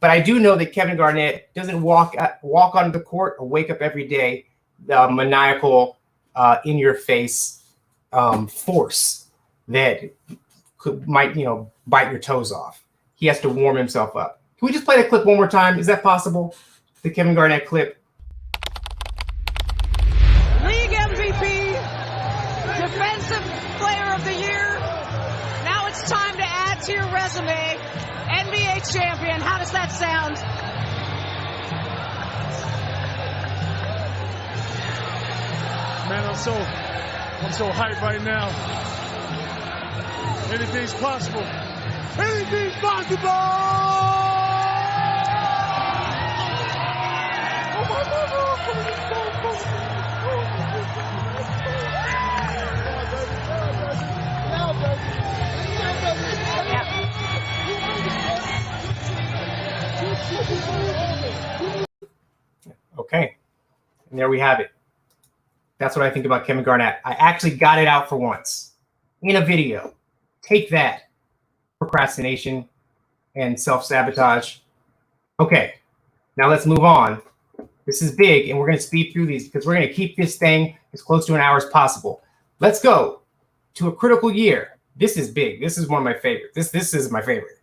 But I do know that Kevin Garnett doesn't walk onto the court or wake up every day the maniacal, in-your-face force that might bite your toes off. He has to warm himself up. Can we just play that clip one more time? Is that possible? The Kevin Garnett clip. League MVP, Defensive Player of the Year. Now it's time to add to your resume. NBA champion. How does that sound? Man, I'm so hyped right now. Anything's possible. Anything's possible! Oh my Okay, and there we have it. That's what I think about Kevin Garnett. I actually got it out for once in a video. Take that, procrastination and self-sabotage. Okay, now let's move on. This is big, and we're going to speed through these because we're going to keep this thing as close to an hour as possible. Let's go to a critical year. This is big. This is one of my favorites. This is my favorite.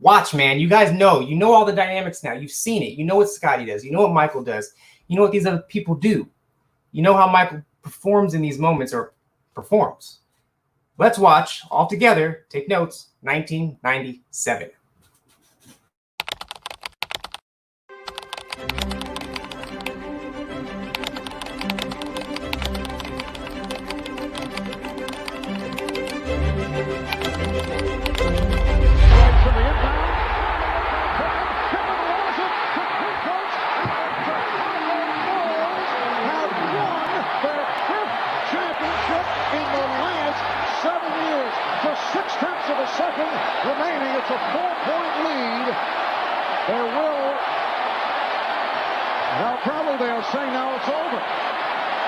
Watch, man. You guys know. You know all the dynamics now. You've seen it. You know what Scotty does. You know what Michael does. You know what these other people do. You know how Michael performs in these moments or performs. Let's watch all together. Take notes. 1997. Remaining, it's a 4-point lead. There will, well, probably they'll say now it's over.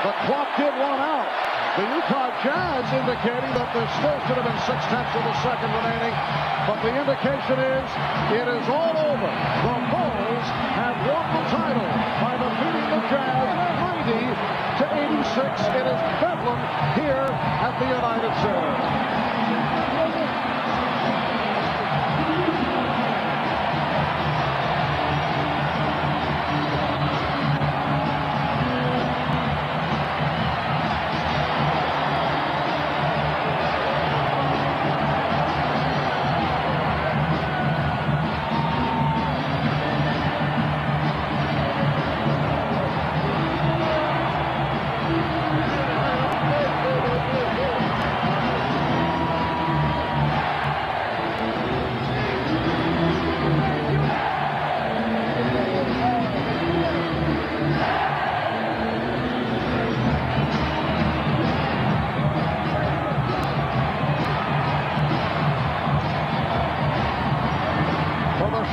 The clock did run out. The Utah Jazz indicating that there still should have been 0.6 of a second remaining, but the indication is it is all over. The Bulls have won the title by defeating the Jazz 90-86. It is bedlam here at the United Center.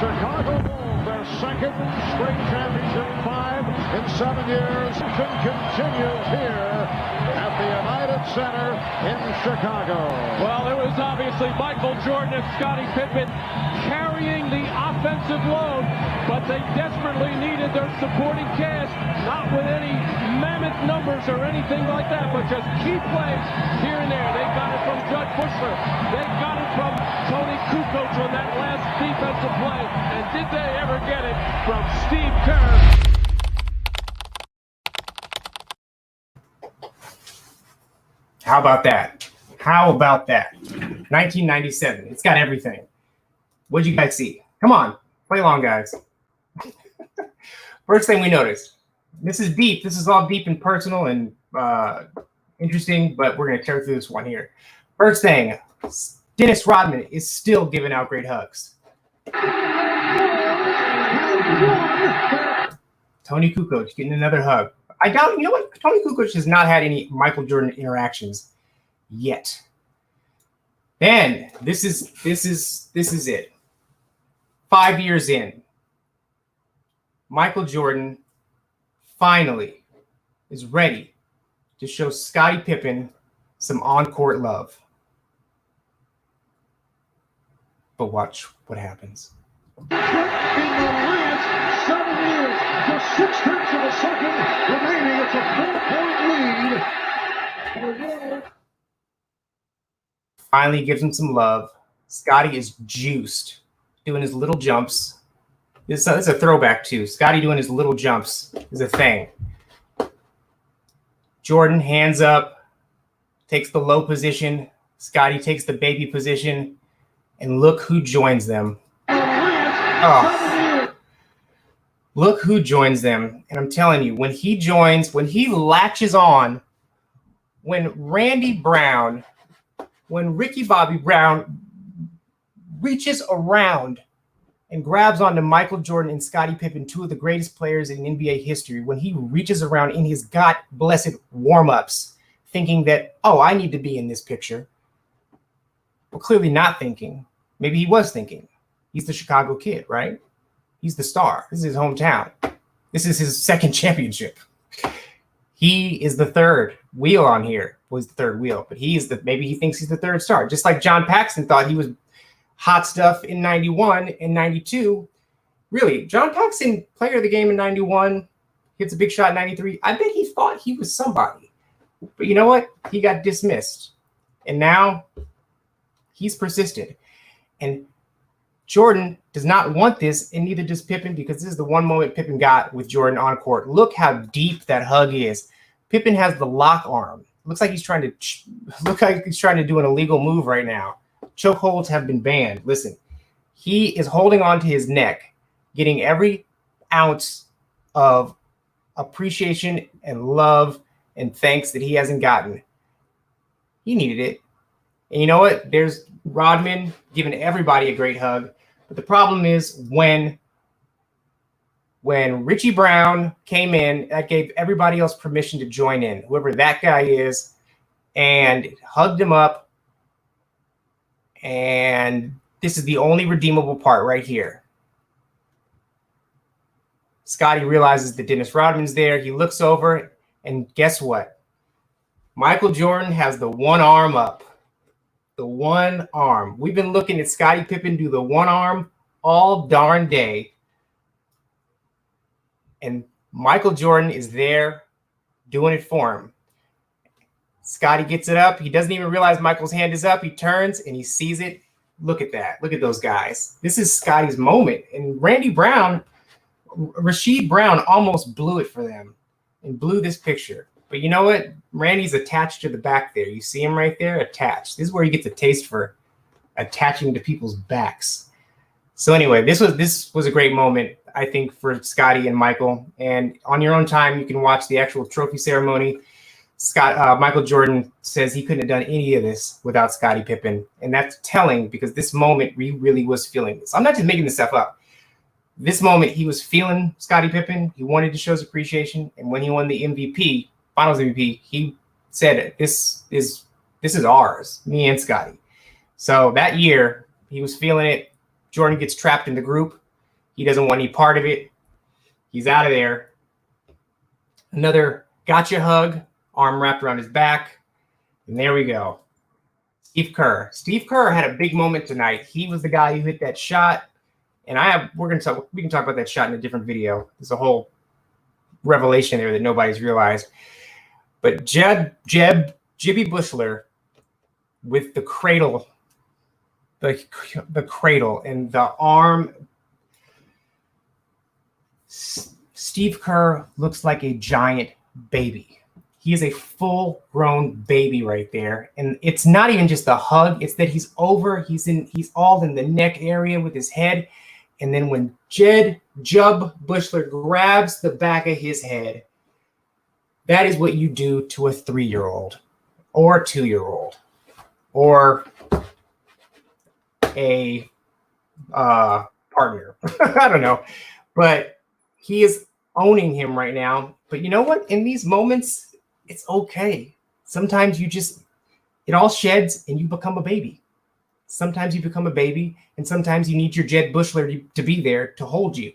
Chicago Bulls, their second straight championship, 5 in 7 years, continues here at the United Center in Chicago. Well, it was obviously Michael Jordan and Scottie Pippen carrying the offensive load, but they desperately needed their supporting cast, not with any mammoth numbers or anything like that, but just key plays here and there. They got it from Judd Bushler. They got it from Tony Kukoc on that last defensive play. And did they ever get it from Steve Kerr? How about that? How about that? 1997. It's got everything. What'd you guys see? Come on, play along, guys. First thing we noticed. This is deep. This is all deep and personal and interesting, but we're going to tear through this one here. First thing, Dennis Rodman is still giving out great hugs. Tony Kukoc getting another hug. I doubt, you know what? Tony Kukoc has not had any Michael Jordan interactions yet. Then this is it. 5 years in, Michael Jordan finally is ready to show Scottie Pippen some on-court love. But watch what happens. In the last 7 years, just 6/10 of a second remaining. It's a 4-point lead. Finally gives him some love. Scottie is juiced, doing his little jumps. This is a throwback too. Scottie doing his little jumps is a thing. Jordan hands up, takes the low position. Scottie takes the baby position. And look who joins them. Oh. Look who joins them. And I'm telling you, when he joins, when he latches on, when Randy Brown, when Ricky Bobby Brown reaches around and grabs onto Michael Jordan and Scottie Pippen, two of the greatest players in NBA history, when he reaches around in his God-blessed warm-ups, thinking that, oh, I need to be in this picture. Well, clearly not thinking. Maybe he was thinking. He's the Chicago kid, right? He's the star. This is his hometown. This is his second championship. He is the third wheel on here. Was the third wheel, but maybe he thinks he's the third star. Just like John Paxson thought he was hot stuff in 91 and 92. Really, John Paxson, player of the game in 91, hits a big shot in 93. I bet he thought he was somebody. But you know what? He got dismissed. And now he's persisted. And Jordan does not want this, and neither does Pippen, because this is the one moment Pippen got with Jordan on court. Look how deep that hug is. Pippen has the lock arm. Looks like he's trying to do an illegal move right now. Chokeholds have been banned. Listen, he is holding on to his neck, getting every ounce of appreciation and love and thanks that he hasn't gotten. He needed it. And you know what? There's Rodman giving everybody a great hug. But the problem is when Richie Brown came in, that gave everybody else permission to join in, whoever that guy is, and hugged him up. And this is the only redeemable part right here. Scottie realizes that Dennis Rodman's there. He looks over, and guess what? Michael Jordan has the one arm up. The one arm. We've been looking at Scottie Pippen do the one arm all darn day. And Michael Jordan is there doing it for him. Scottie gets it up. He doesn't even realize Michael's hand is up. He turns and he sees it. Look at that. Look at those guys. This is Scottie's moment. And Rasheed Brown almost blew it for them and blew this picture. But you know what? Randy's attached to the back there. You see him right there? Attached. This is where he gets a taste for attaching to people's backs. So anyway, this was a great moment, I think, for Scottie and Michael. And on your own time, you can watch the actual trophy ceremony. Michael Jordan says he couldn't have done any of this without Scottie Pippen. And that's telling, because this moment, he really was feeling this. I'm not just making this stuff up. This moment, he was feeling Scottie Pippen. He wanted to show his appreciation. And when he won the MVP, Finals MVP, he said, this is ours, me and Scottie. So that year, he was feeling it. Jordan gets trapped in the group. He doesn't want any part of it. He's out of there. Another gotcha hug, arm wrapped around his back. And there we go. Steve Kerr. Steve Kerr had a big moment tonight. He was the guy who hit that shot. And we can talk about that shot in a different video. There's a whole revelation there that nobody's realized. But Jibby Bushler with the cradle, the cradle and the arm. Steve Kerr looks like a giant baby. He is a full-grown baby right there. And it's not even just the hug. It's that he's all in the neck area with his head. And then when Jub Bushler grabs the back of his head, that is what you do to a 3-year-old or a 2-year-old or a partner. I don't know. But he is owning him right now. But you know what? In these moments, it's okay. Sometimes it all sheds and you become a baby. Sometimes you become a baby, and sometimes you need your Jed Bushler to be there to hold you.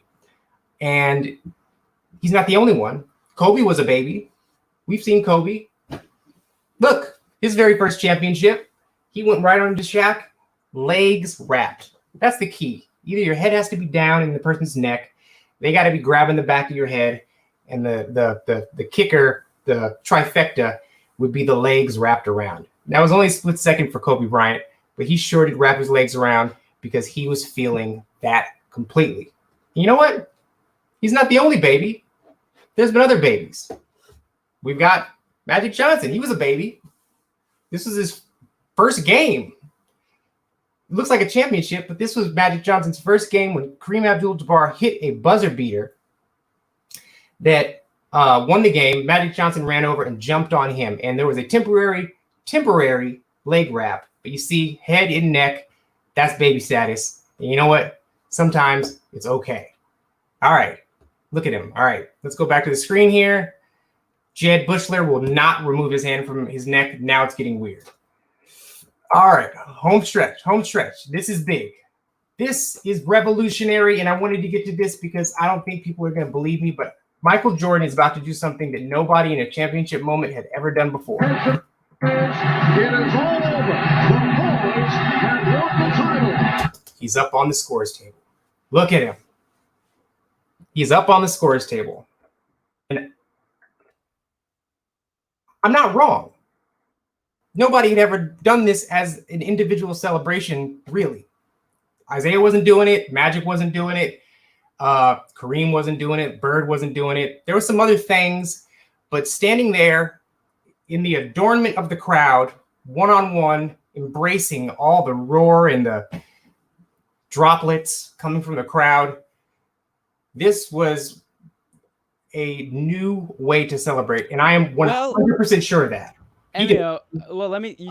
And he's not the only one. Kobe was a baby. We've seen Kobe. Look, his very first championship, he went right onto Shaq, legs wrapped. That's the key. Either your head has to be down in the person's neck, they got to be grabbing the back of your head, and the kicker, the trifecta, would be the legs wrapped around. That was only a split second for Kobe Bryant, but he sure did wrap his legs around because he was feeling that completely. And you know what? He's not the only baby. There's been other babies. We've got Magic Johnson. He was a baby. This was his first game. It looks like a championship, but this was Magic Johnson's first game when Kareem Abdul-Jabbar hit a buzzer beater that won the game. Magic Johnson ran over and jumped on him, and there was a temporary leg wrap. But you see, head and neck, that's baby status. And you know what? Sometimes it's okay. All right, look at him. All right, let's go back to the screen here. Jed Bushler will not remove his hand from his neck. Now it's getting weird. All right, home stretch. This is big. This is revolutionary, and I wanted to get to this because I don't think people are going to believe me, but Michael Jordan is about to do something that nobody in a championship moment had ever done before. It is all over. The boys have won the title. He's up on the scores table. Look at him. He's up on the scores table. And I'm not wrong. Nobody had ever done this as an individual celebration, really. Isaiah wasn't doing it. Magic wasn't doing it. Kareem wasn't doing it. Bird wasn't doing it. There were some other things, but standing there in the adornment of the crowd, one-on-one, embracing all the roar and the droplets coming from the crowd, this was a new way to celebrate, and I am 100% sure of that. You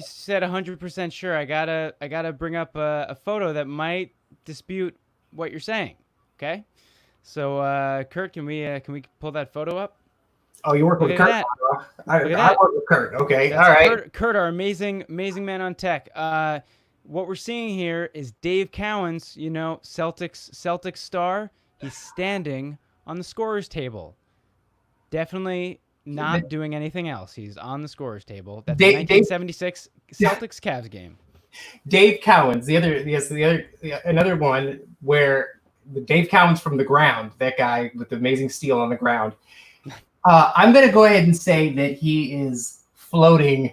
said 100% sure. I gotta bring up a photo that might dispute what you're saying. Okay, so Kurt, can we pull that photo up? Oh, you work with Kurt? I work with Kurt. Okay, all right. Kurt, our amazing man on tech. What we're seeing here is Dave Cowens, Celtics star. He's standing on the scorer's table. Definitely not doing anything else. He's on the scorer's table. That's the 1976 Celtics Cavs game. Dave Cowens, another one where Dave Cowens from the ground, that guy with the amazing steal on the ground. I'm going to go ahead and say that he is floating,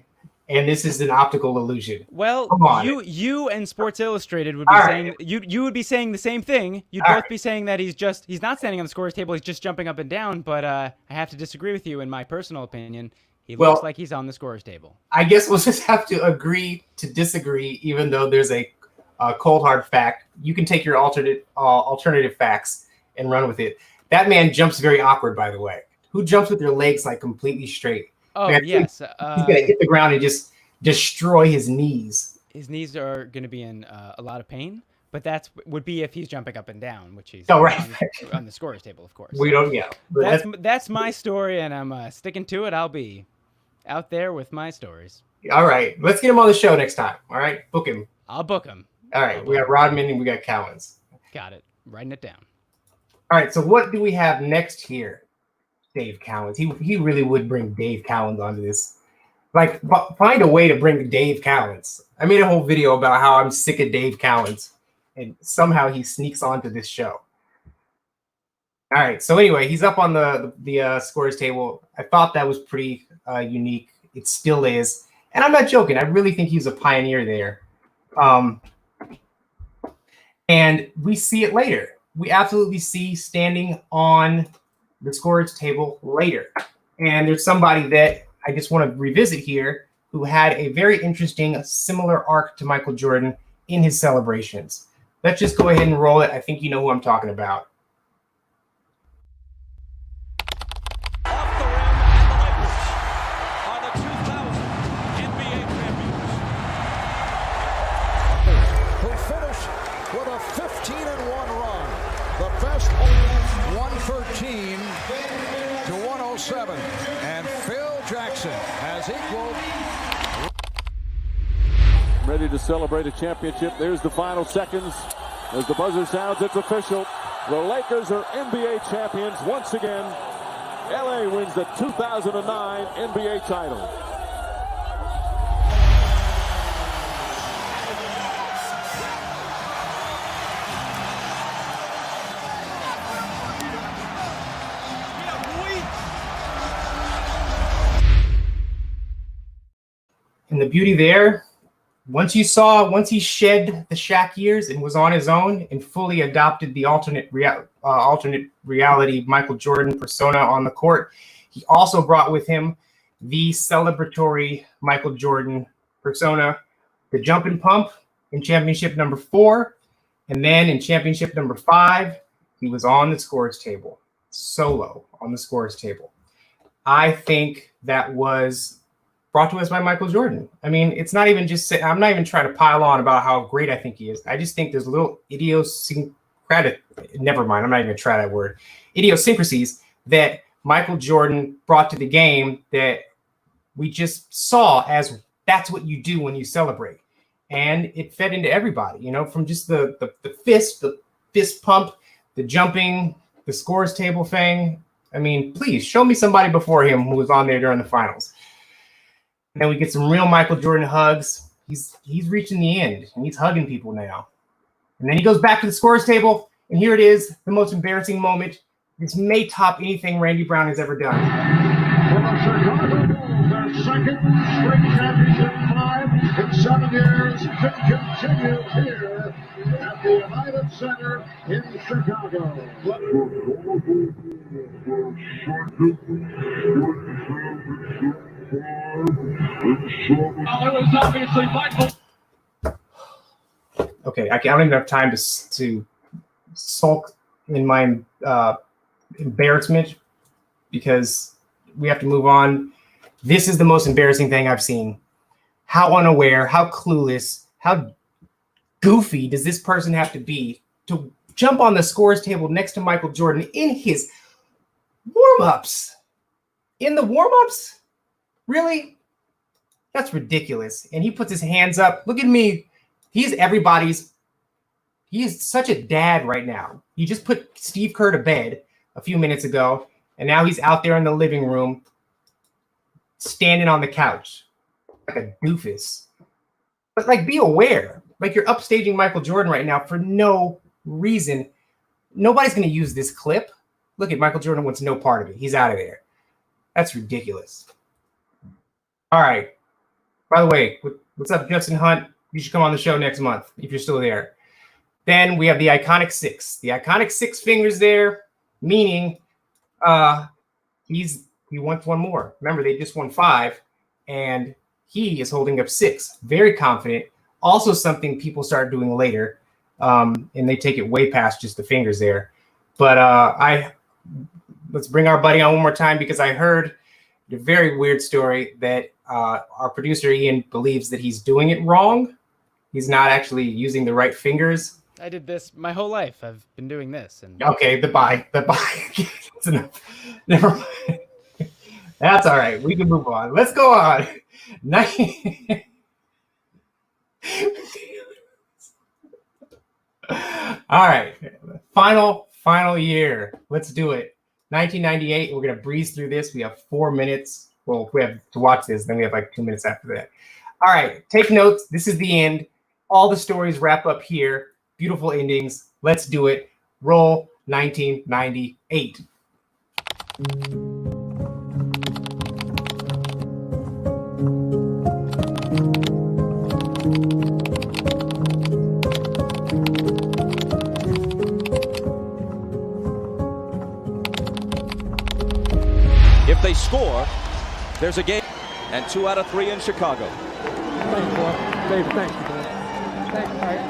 and this is an optical illusion. Well, you and Sports Illustrated would be saying you would be saying the same thing. You'd both be saying that he's not standing on the scorer's table. He's just jumping up and down. But I have to disagree with you. In my personal opinion, he looks like he's on the scorer's table. I guess we'll just have to agree to disagree, even though there's a cold hard fact. You can take your alternative facts and run with it. That man jumps very awkward, by the way. Who jumps with their legs like completely straight? Oh, yes. He's going to hit the ground and just destroy his knees. His knees are going to be in a lot of pain, but would be if he's jumping up and down, which he's on the scorer's table, of course. We don't, yeah. That's my story, and I'm sticking to it. I'll be out there with my stories. All right. Let's get him on the show next time. All right. Book him. I'll book him. All right. We got Rodman and we got Cowens. Got it. Writing it down. All right, so what do we have next here? Dave Cowens. He really would bring Dave Cowens onto this. Like, find a way to bring Dave Cowens. I made a whole video about how I'm sick of Dave Cowens, and somehow he sneaks onto this show. All right, so anyway, he's up on the scores table. I thought that was pretty unique. It still is, and I'm not joking. I really think he's a pioneer there. And we see it later. We absolutely see standing on the scores table later. And there's somebody that I just want to revisit here who had a very interesting similar arc to Michael Jordan in his celebrations. Let's just go ahead and roll it. I think you know who I'm talking about. Off the rim, and the Lakers are the 2000 NBA champions. Who finished with a 15-1 run. The best 113 to 107. And Phil Jackson has equaled. Ready to celebrate a championship. There's the final seconds. As the buzzer sounds, it's official. The Lakers are NBA champions once again. LA wins the 2009 NBA title. And the beauty there, once he shed the Shaq years and was on his own and fully adopted the alternate reality Michael Jordan persona on the court, he also brought with him the celebratory Michael Jordan persona, the jump and pump in championship number 4. And then in championship number 5, he was on the scores table, solo on the scores table. I think that was brought to us by Michael Jordan. I mean, it's not even just, I'm not even trying to pile on about how great I think he is. I just think there's a little idiosyncratic, never mind, I'm not even gonna try that word, idiosyncrasies that Michael Jordan brought to the game that we just saw as that's what you do when you celebrate. And it fed into everybody, you know, from just the fist pump, the jumping, the scores table thing. I mean, please show me somebody before him who was on there during the finals. And we get some real Michael Jordan hugs. He's reaching the end, and he's hugging people now. And then he goes back to the scores table, and here it is, the most embarrassing moment. This may top anything Randy Brown has ever done. For the Chicago Bulls, their second straight championship climb in 7 years could continue here at the United Center in Chicago. It was obviously Michael. Okay, I don't even have time to sulk in my embarrassment because we have to move on. This is the most embarrassing thing I've seen. How unaware, how clueless, how goofy does this person have to be to jump on the scores table next to Michael Jordan in his warm-ups? In the warm-ups? Really? That's ridiculous. And he puts his hands up. Look at me. He is such a dad right now. He just put Steve Kerr to bed a few minutes ago, and now he's out there in the living room standing on the couch like a doofus. But like, be aware. Like, you're upstaging Michael Jordan right now for no reason. Nobody's going to use this clip. Look at Michael Jordan wants no part of it. He's out of there. That's ridiculous. All right. By the way, what's up, Justin Hunt? You should come on the show next month if you're still there. Then we have the iconic 6. The iconic 6 fingers there, meaning he wants one more. Remember, they just won 5, and he is holding up 6. Very confident. Also something people start doing later, and they take it way past just the fingers there. But let's bring our buddy on one more time because I heard a very weird story that our producer Ian believes that he's doing it wrong. He's not actually using the right fingers. I did this my whole life. I've been doing this. And okay, the bye. That's enough. Never mind. That's all right. We can move on. Let's go on. All right. Final Final year. Let's do it. 1998. We're going to breeze through this. We have 4 minutes. Well, we have to watch this. Then we have like 2 minutes after that. All right. Take notes. This is the end. All the stories wrap up here. Beautiful endings. Let's do it. Roll 1998. If they score, there's a game. And 2 out of 3 in Chicago. Thanks, boy. Dave, thank you, boy. Thanks, Mike.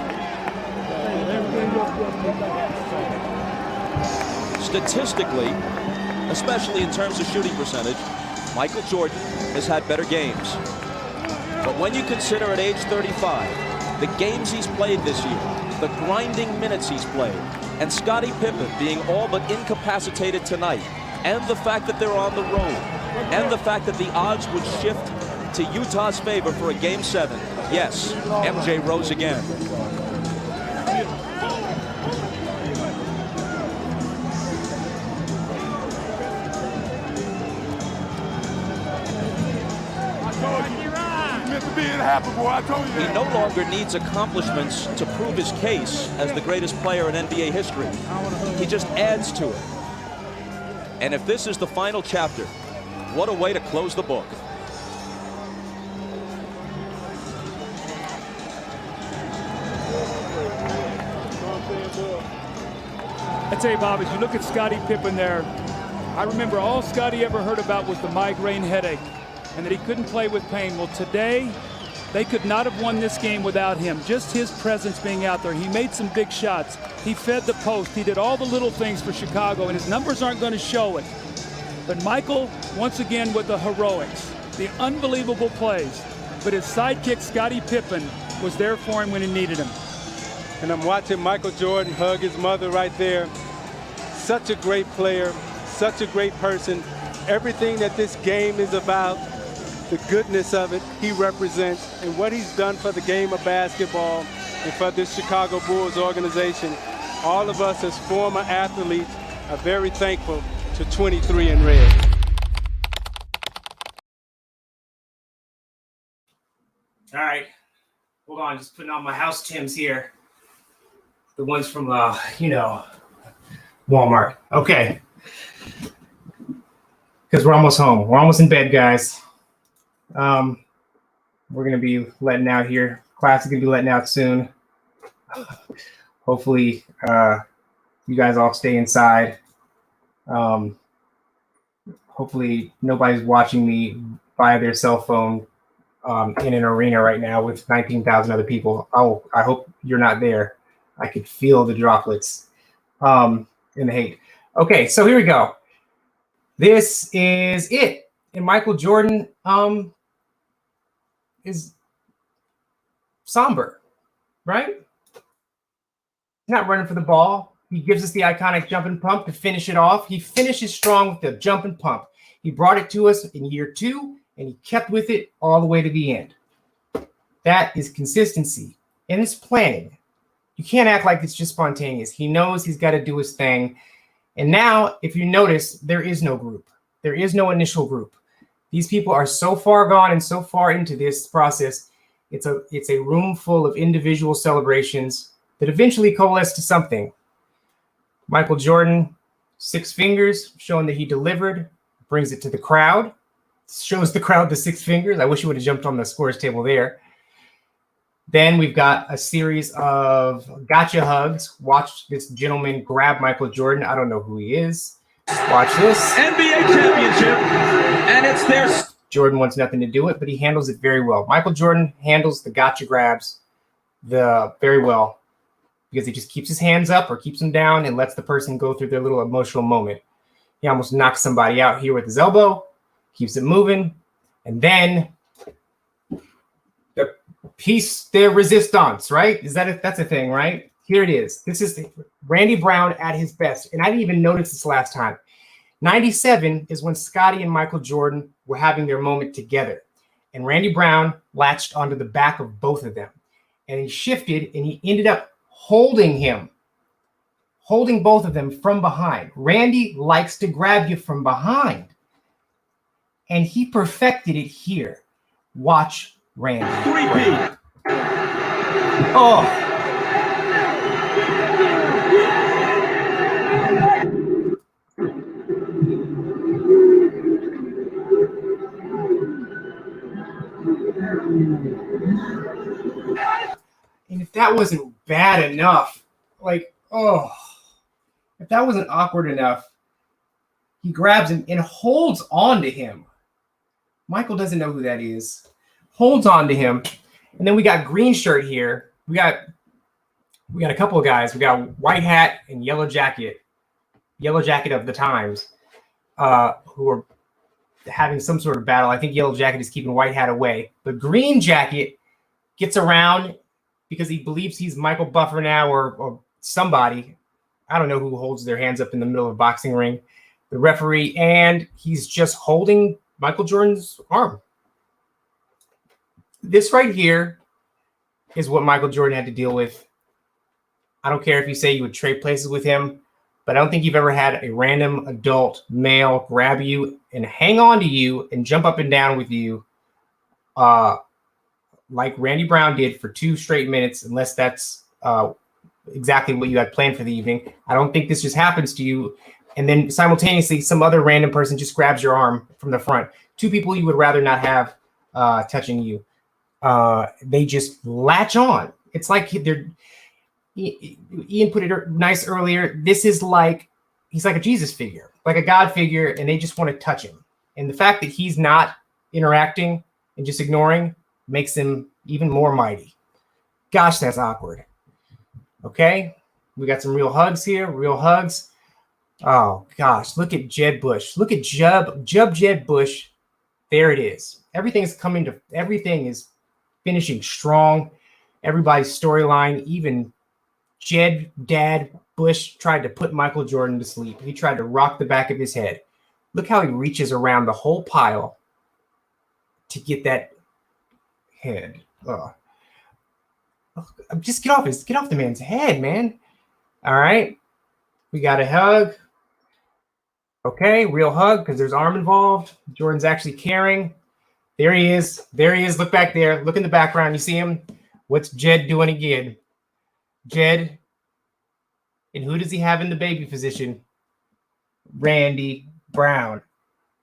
Statistically, especially in terms of shooting percentage, Michael Jordan has had better games. But when you consider at age 35, the games he's played this year, the grinding minutes he's played, and Scottie Pippen being all but incapacitated tonight, and the fact that they're on the road, and the fact that the odds would shift to Utah's favor for a Game 7, yes, MJ rose again. He no longer needs accomplishments to prove his case as the greatest player in NBA history. He just adds to it. And if this is the final chapter, what a way to close the book. I tell you, Bob, as you look at Scottie Pippen there, I remember all Scottie ever heard about was the migraine headache and that he couldn't play with pain. Well, today, they could not have won this game without him. Just his presence being out there. He made some big shots. He fed the post. He did all the little things for Chicago, and his numbers aren't going to show it. But Michael, once again, with the heroics, the unbelievable plays. But his sidekick, Scottie Pippen, was there for him when he needed him. And I'm watching Michael Jordan hug his mother right there. Such a great player, such a great person. Everything that this game is about, the goodness of it, he represents, and what he's done for the game of basketball and for this Chicago Bulls organization. All of us as former athletes are very thankful to 23 in red. All right. Hold on. Just putting on my house Tims here. The ones from, Walmart. Okay. Because we're almost home. We're almost in bed, guys. We're going to be letting out here. Class is going to be letting out soon. Hopefully, you guys all stay inside. Hopefully, nobody's watching me via their cell phone in an arena right now with 19,000 other people. Oh, I hope you're not there. I could feel the droplets in the hate. Okay, so here we go. This is it. And Michael Jordan is somber, right? He's not running for the ball. He gives us the iconic jump and pump to finish it off. He finishes strong with the jump and pump. He brought it to us in year 2, and he kept with it all the way to the end. That is consistency, and it's planning. You can't act like it's just spontaneous. He knows he's got to do his thing. And now, if you notice, there is no group. There is no initial group. These people are so far gone and so far into this process. It's a room full of individual celebrations that eventually coalesce to something. Michael Jordan, 6 fingers, showing that he delivered, brings it to the crowd, shows the crowd the 6 fingers. I wish he would have jumped on the scores table there. Then we've got a series of gotcha hugs. Watch this gentleman grab Michael Jordan. I don't know who he is. Watch this. NBA championship, and it's their... Jordan wants nothing to do with it, but he handles it very well. Michael Jordan handles the gotcha grabs very well because he just keeps his hands up or keeps them down and lets the person go through their little emotional moment. He almost knocks somebody out here with his elbow, keeps it moving, and then the piece de resistance, right? That's a thing, right? Here it is. This is Randy Brown at his best. And I didn't even notice this last time. 97 is when Scottie and Michael Jordan were having their moment together. And Randy Brown latched onto the back of both of them. And he shifted and he ended up holding him holding both of them from behind. Randy likes to grab you from behind. And he perfected it here. Watch Randy. Three-peat. Oh. And if that wasn't bad enough, like, oh, if that wasn't awkward enough, he grabs him and holds on to him. Michael doesn't know who that is. Holds on to him. And then we got green shirt here. We got a couple of guys. We got white hat and yellow jacket of the times, who are having some sort of battle. I think yellow jacket is keeping white hat away. But green jacket gets around because he believes he's Michael Buffer now or somebody. I don't know who holds their hands up in the middle of a boxing ring. The referee, and he's just holding Michael Jordan's arm. This right here is what Michael Jordan had to deal with. I don't care if you say you would trade places with him, but I don't think you've ever had a random adult male grab you and hang on to you and jump up and down with you like Randy Brown did for 2 straight minutes, unless that's exactly what you had planned for the evening. I don't think this just happens to you. And then simultaneously, some other random person just grabs your arm from the front. 2 people you would rather not have touching you. They just latch on. It's like they're... Ian put it nice earlier. This is like, he's like a Jesus figure, like a God figure, and they just want to touch him. And the fact that he's not interacting and just ignoring makes him even more mighty. Gosh, that's awkward. Okay, we got some real hugs here, real hugs. Oh gosh, look at Jed Bush. Look at Jed Bush. There it is. Everything is finishing strong. Everybody's storyline, even Jed Dad Bush tried to put Michael Jordan to sleep. He tried to rock the back of his head. Look how he reaches around the whole pile to get that head. Oh. Just get off the man's head, man. All right. We got a hug. Okay, real hug because there's arm involved. Jordan's actually carrying. There he is. There he is. Look back there. Look in the background. You see him? What's Jed doing again? Jed. And who does he have in the baby position? Randy Brown.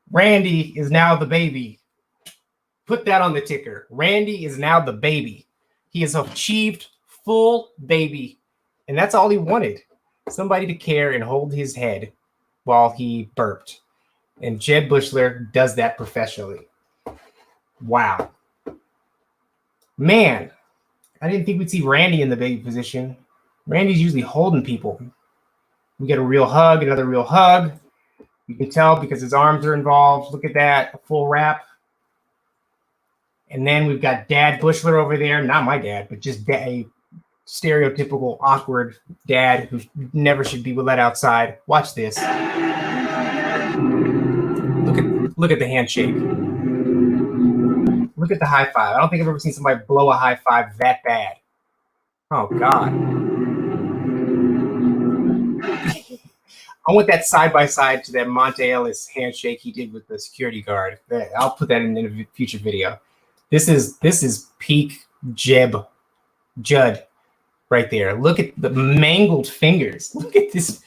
Randy is now the baby. Put that on the ticker. Randy is now the baby. He has achieved full baby. And that's all he wanted. Somebody to care and hold his head while he burped. And Jed Bushler does that professionally. Wow. Man, I didn't think we'd see Randy in the baby position. Randy's usually holding people. We get a real hug, another real hug. You can tell because his arms are involved. Look at that, a full wrap. And then we've got Dad Bushler over there. Not my dad, but just a stereotypical awkward dad who never should be let outside. Watch this. Look at the handshake. Look at the high five. I don't think I've ever seen somebody blow a high five that bad. Oh God. I want that side by side to that Monte Ellis handshake he did with the security guard. I'll put that in a future video. This is peak Judd right there. Look at the mangled fingers. Look at this.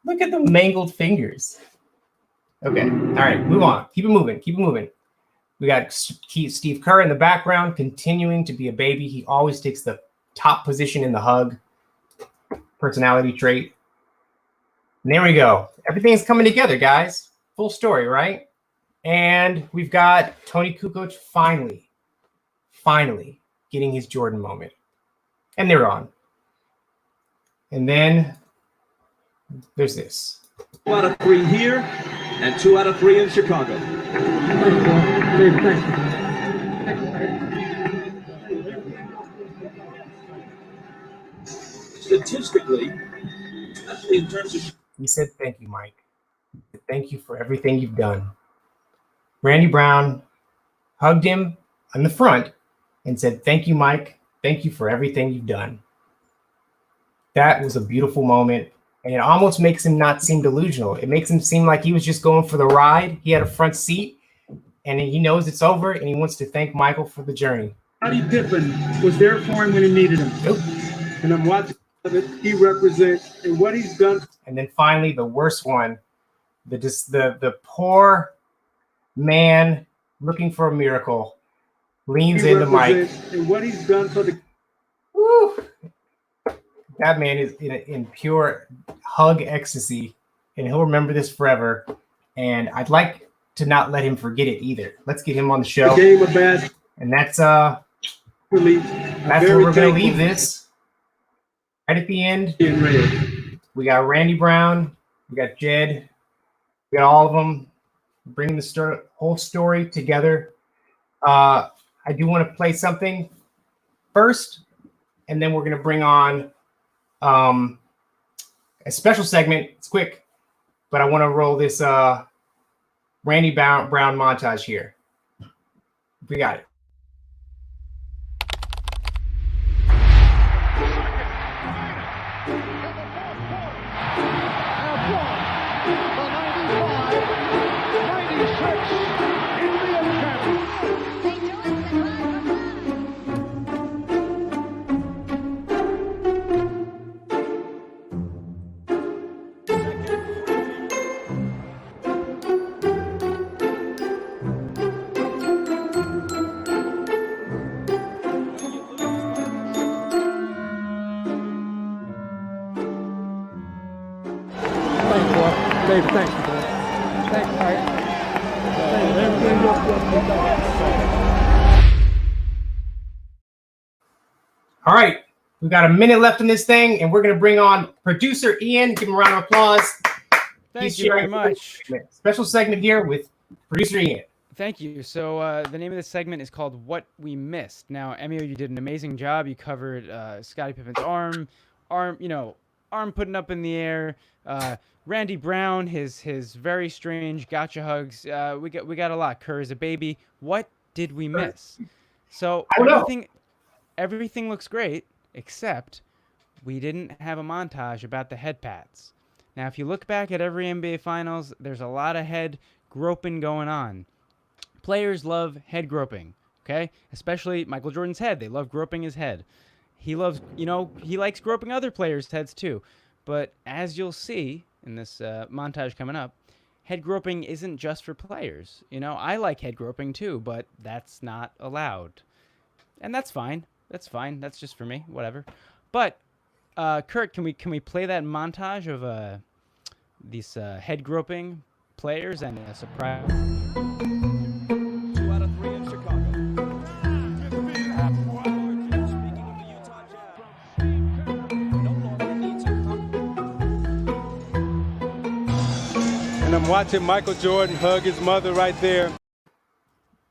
Look at the mangled fingers. Okay. All right. Move on. Keep it moving. Keep it moving. We got Steve Kerr in the background, continuing to be a baby. He always takes the top position in the hug. Personality trait. And there we go. Everything's coming together, guys. Full story, right? And we've got Tony Kukoc finally getting his Jordan moment. And they're on. And then there's this. 2 out of 3 here and 2 out of 3 in Chicago. Statistically, especially in terms of... He said, thank you, Mike. Thank you for everything you've done. Randy Brown hugged him on the front and said, thank you, Mike. Thank you for everything you've done. That was a beautiful moment. And it almost makes him not seem delusional. It makes him seem like he was just going for the ride. He had a front seat, and he knows it's over, and he wants to thank Michael for the journey. Scottie Pippen was there for him when he needed him. Nope. And I'm watching it. He represents and what he's done. And then finally, the worst one, the poor man looking for a miracle leans in the mic. And what he's done for the. Woo. That man is in pure hug ecstasy, and he'll remember this forever. And I'd like to not let him forget it either. Let's get him on the show. Game of basketball. And that's where we're going to leave this. Right at the end, we got Randy Brown, we got Jed, we got all of them bringing the whole story together. I do want to play something first, and then we're going to bring on a special segment. It's quick, but I want to roll this Randy Brown montage here. We got it. David, thanks, boy. Thanks, Mike. All right, we've got a minute left in this thing, and we're going to bring on producer Ian. Give him a round of applause. Thank you very much. Special segment here with producer Ian. Thank you. So the name of this segment is called What We Missed. Now, Emio, you did an amazing job. You covered Scottie Pippen's arm, arm putting up in the air. Randy Brown, his very strange gotcha hugs. We got a lot. Kerr is a baby. What did we miss? So everything looks great, except we didn't have a montage about the head pats. Now, if you look back at every NBA Finals, there's a lot of head groping going on. Players love head groping, okay? Especially Michael Jordan's head. They love groping his head. He loves, he likes groping other players' heads too. But as you'll see in this montage coming up, head groping isn't just for players. I like head groping too, but that's not allowed. And that's fine. That's fine. That's just for me. Whatever. But, Kurt, can we play that montage of these head groping players and a surprise? 2 out of 3 in Chicago. And I'm watching Michael Jordan hug his mother right there.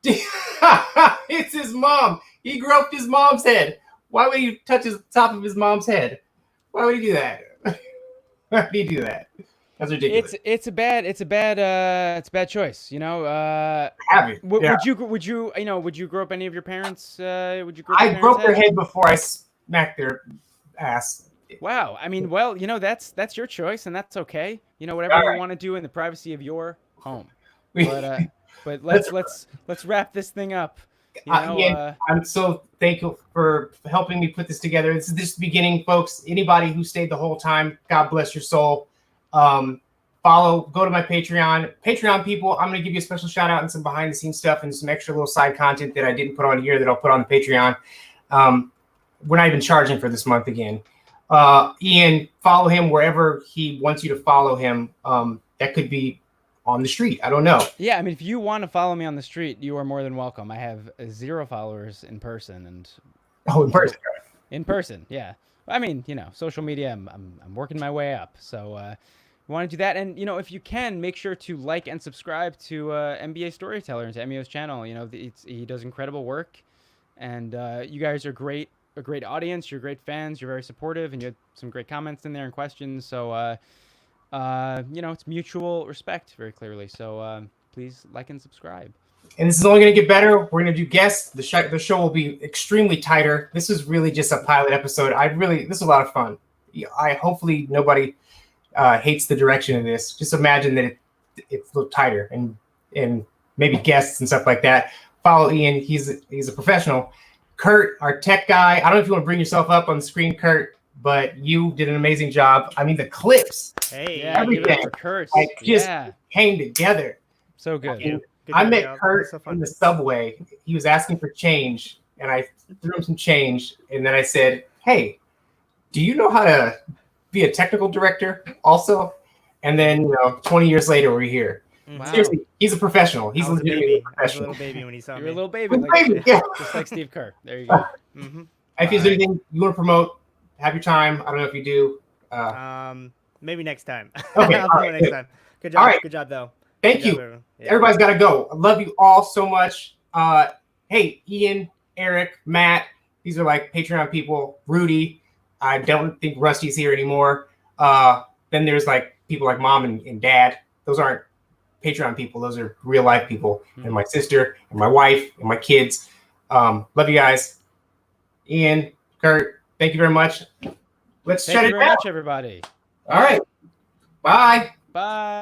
It's his mom. He groped his mom's head. Why would he touch the top of his mom's head? Why would he do that? Why would he do that? That's ridiculous. It's a bad choice. Would you grope any of your parents? I broke their head before I smacked their ass. Wow. I mean, well, that's your choice, and that's okay. Whatever you want to do in the privacy of your home. But let's wrap this thing up. I'm so thankful for helping me put this together. This is just the beginning, folks. Anybody who stayed the whole time, God bless your soul. Go to my Patreon people. I'm going to give you a special shout out and some behind the scenes stuff and some extra little side content that I didn't put on here that I'll put on the Patreon. We're not even charging for this month again. Ian, follow him wherever he wants you to follow him. That could be on the street. I don't know. Yeah, I mean, if you want to follow me on the street, you are more than welcome. I have 0 followers in person, and in person. In person, yeah. I mean, social media. I'm working my way up, so you want to do that, and if you can, make sure to like and subscribe to NBA Storyteller and to Emio's channel. He does incredible work, and you guys are great. A great audience. You're great fans. You're very supportive, and you had some great comments in there and questions. So. It's mutual respect very clearly. So please like and subscribe. And this is only going to get better. We're going to do guests. The show will be extremely tighter. This is really just a pilot episode. This is a lot of fun. Hopefully nobody hates the direction of this, just imagine that it's a little tighter, and maybe guests and stuff like that. Follow Ian. He's a professional. Kurt, our tech guy. I don't know if you want to bring yourself up on the screen, Kurt, but you did an amazing job. I mean, the clips, everything, like just came together. So good. I met Kurt in the subway. He was asking for change, and I threw him some change, and then I said, "Hey, do you know how to be a technical director also?" And then 20 years later, we're here. Wow. Seriously, he's a professional. He's legitimately a professional. I was a little baby when he saw me. You're a little baby, just like Steve Kerr. There you go. If there's anything you want to promote, have your time. I don't know if you do. Maybe next time. Okay, I'll promote next time. Good job. All right. Good job, though. Thank you. Everybody's got to go. I love you all so much. Hey, Ian, Eric, Matt, these are like Patreon people. Rudy, I don't think Rusty's here anymore. Then there's like people like Mom and Dad. Those aren't Patreon people. Those are real life people. And my sister and my wife and my kids. Love you guys. Ian, Kurt, thank you very much. Let's shut it down. Thank you very much, everybody. All right. Bye. Bye.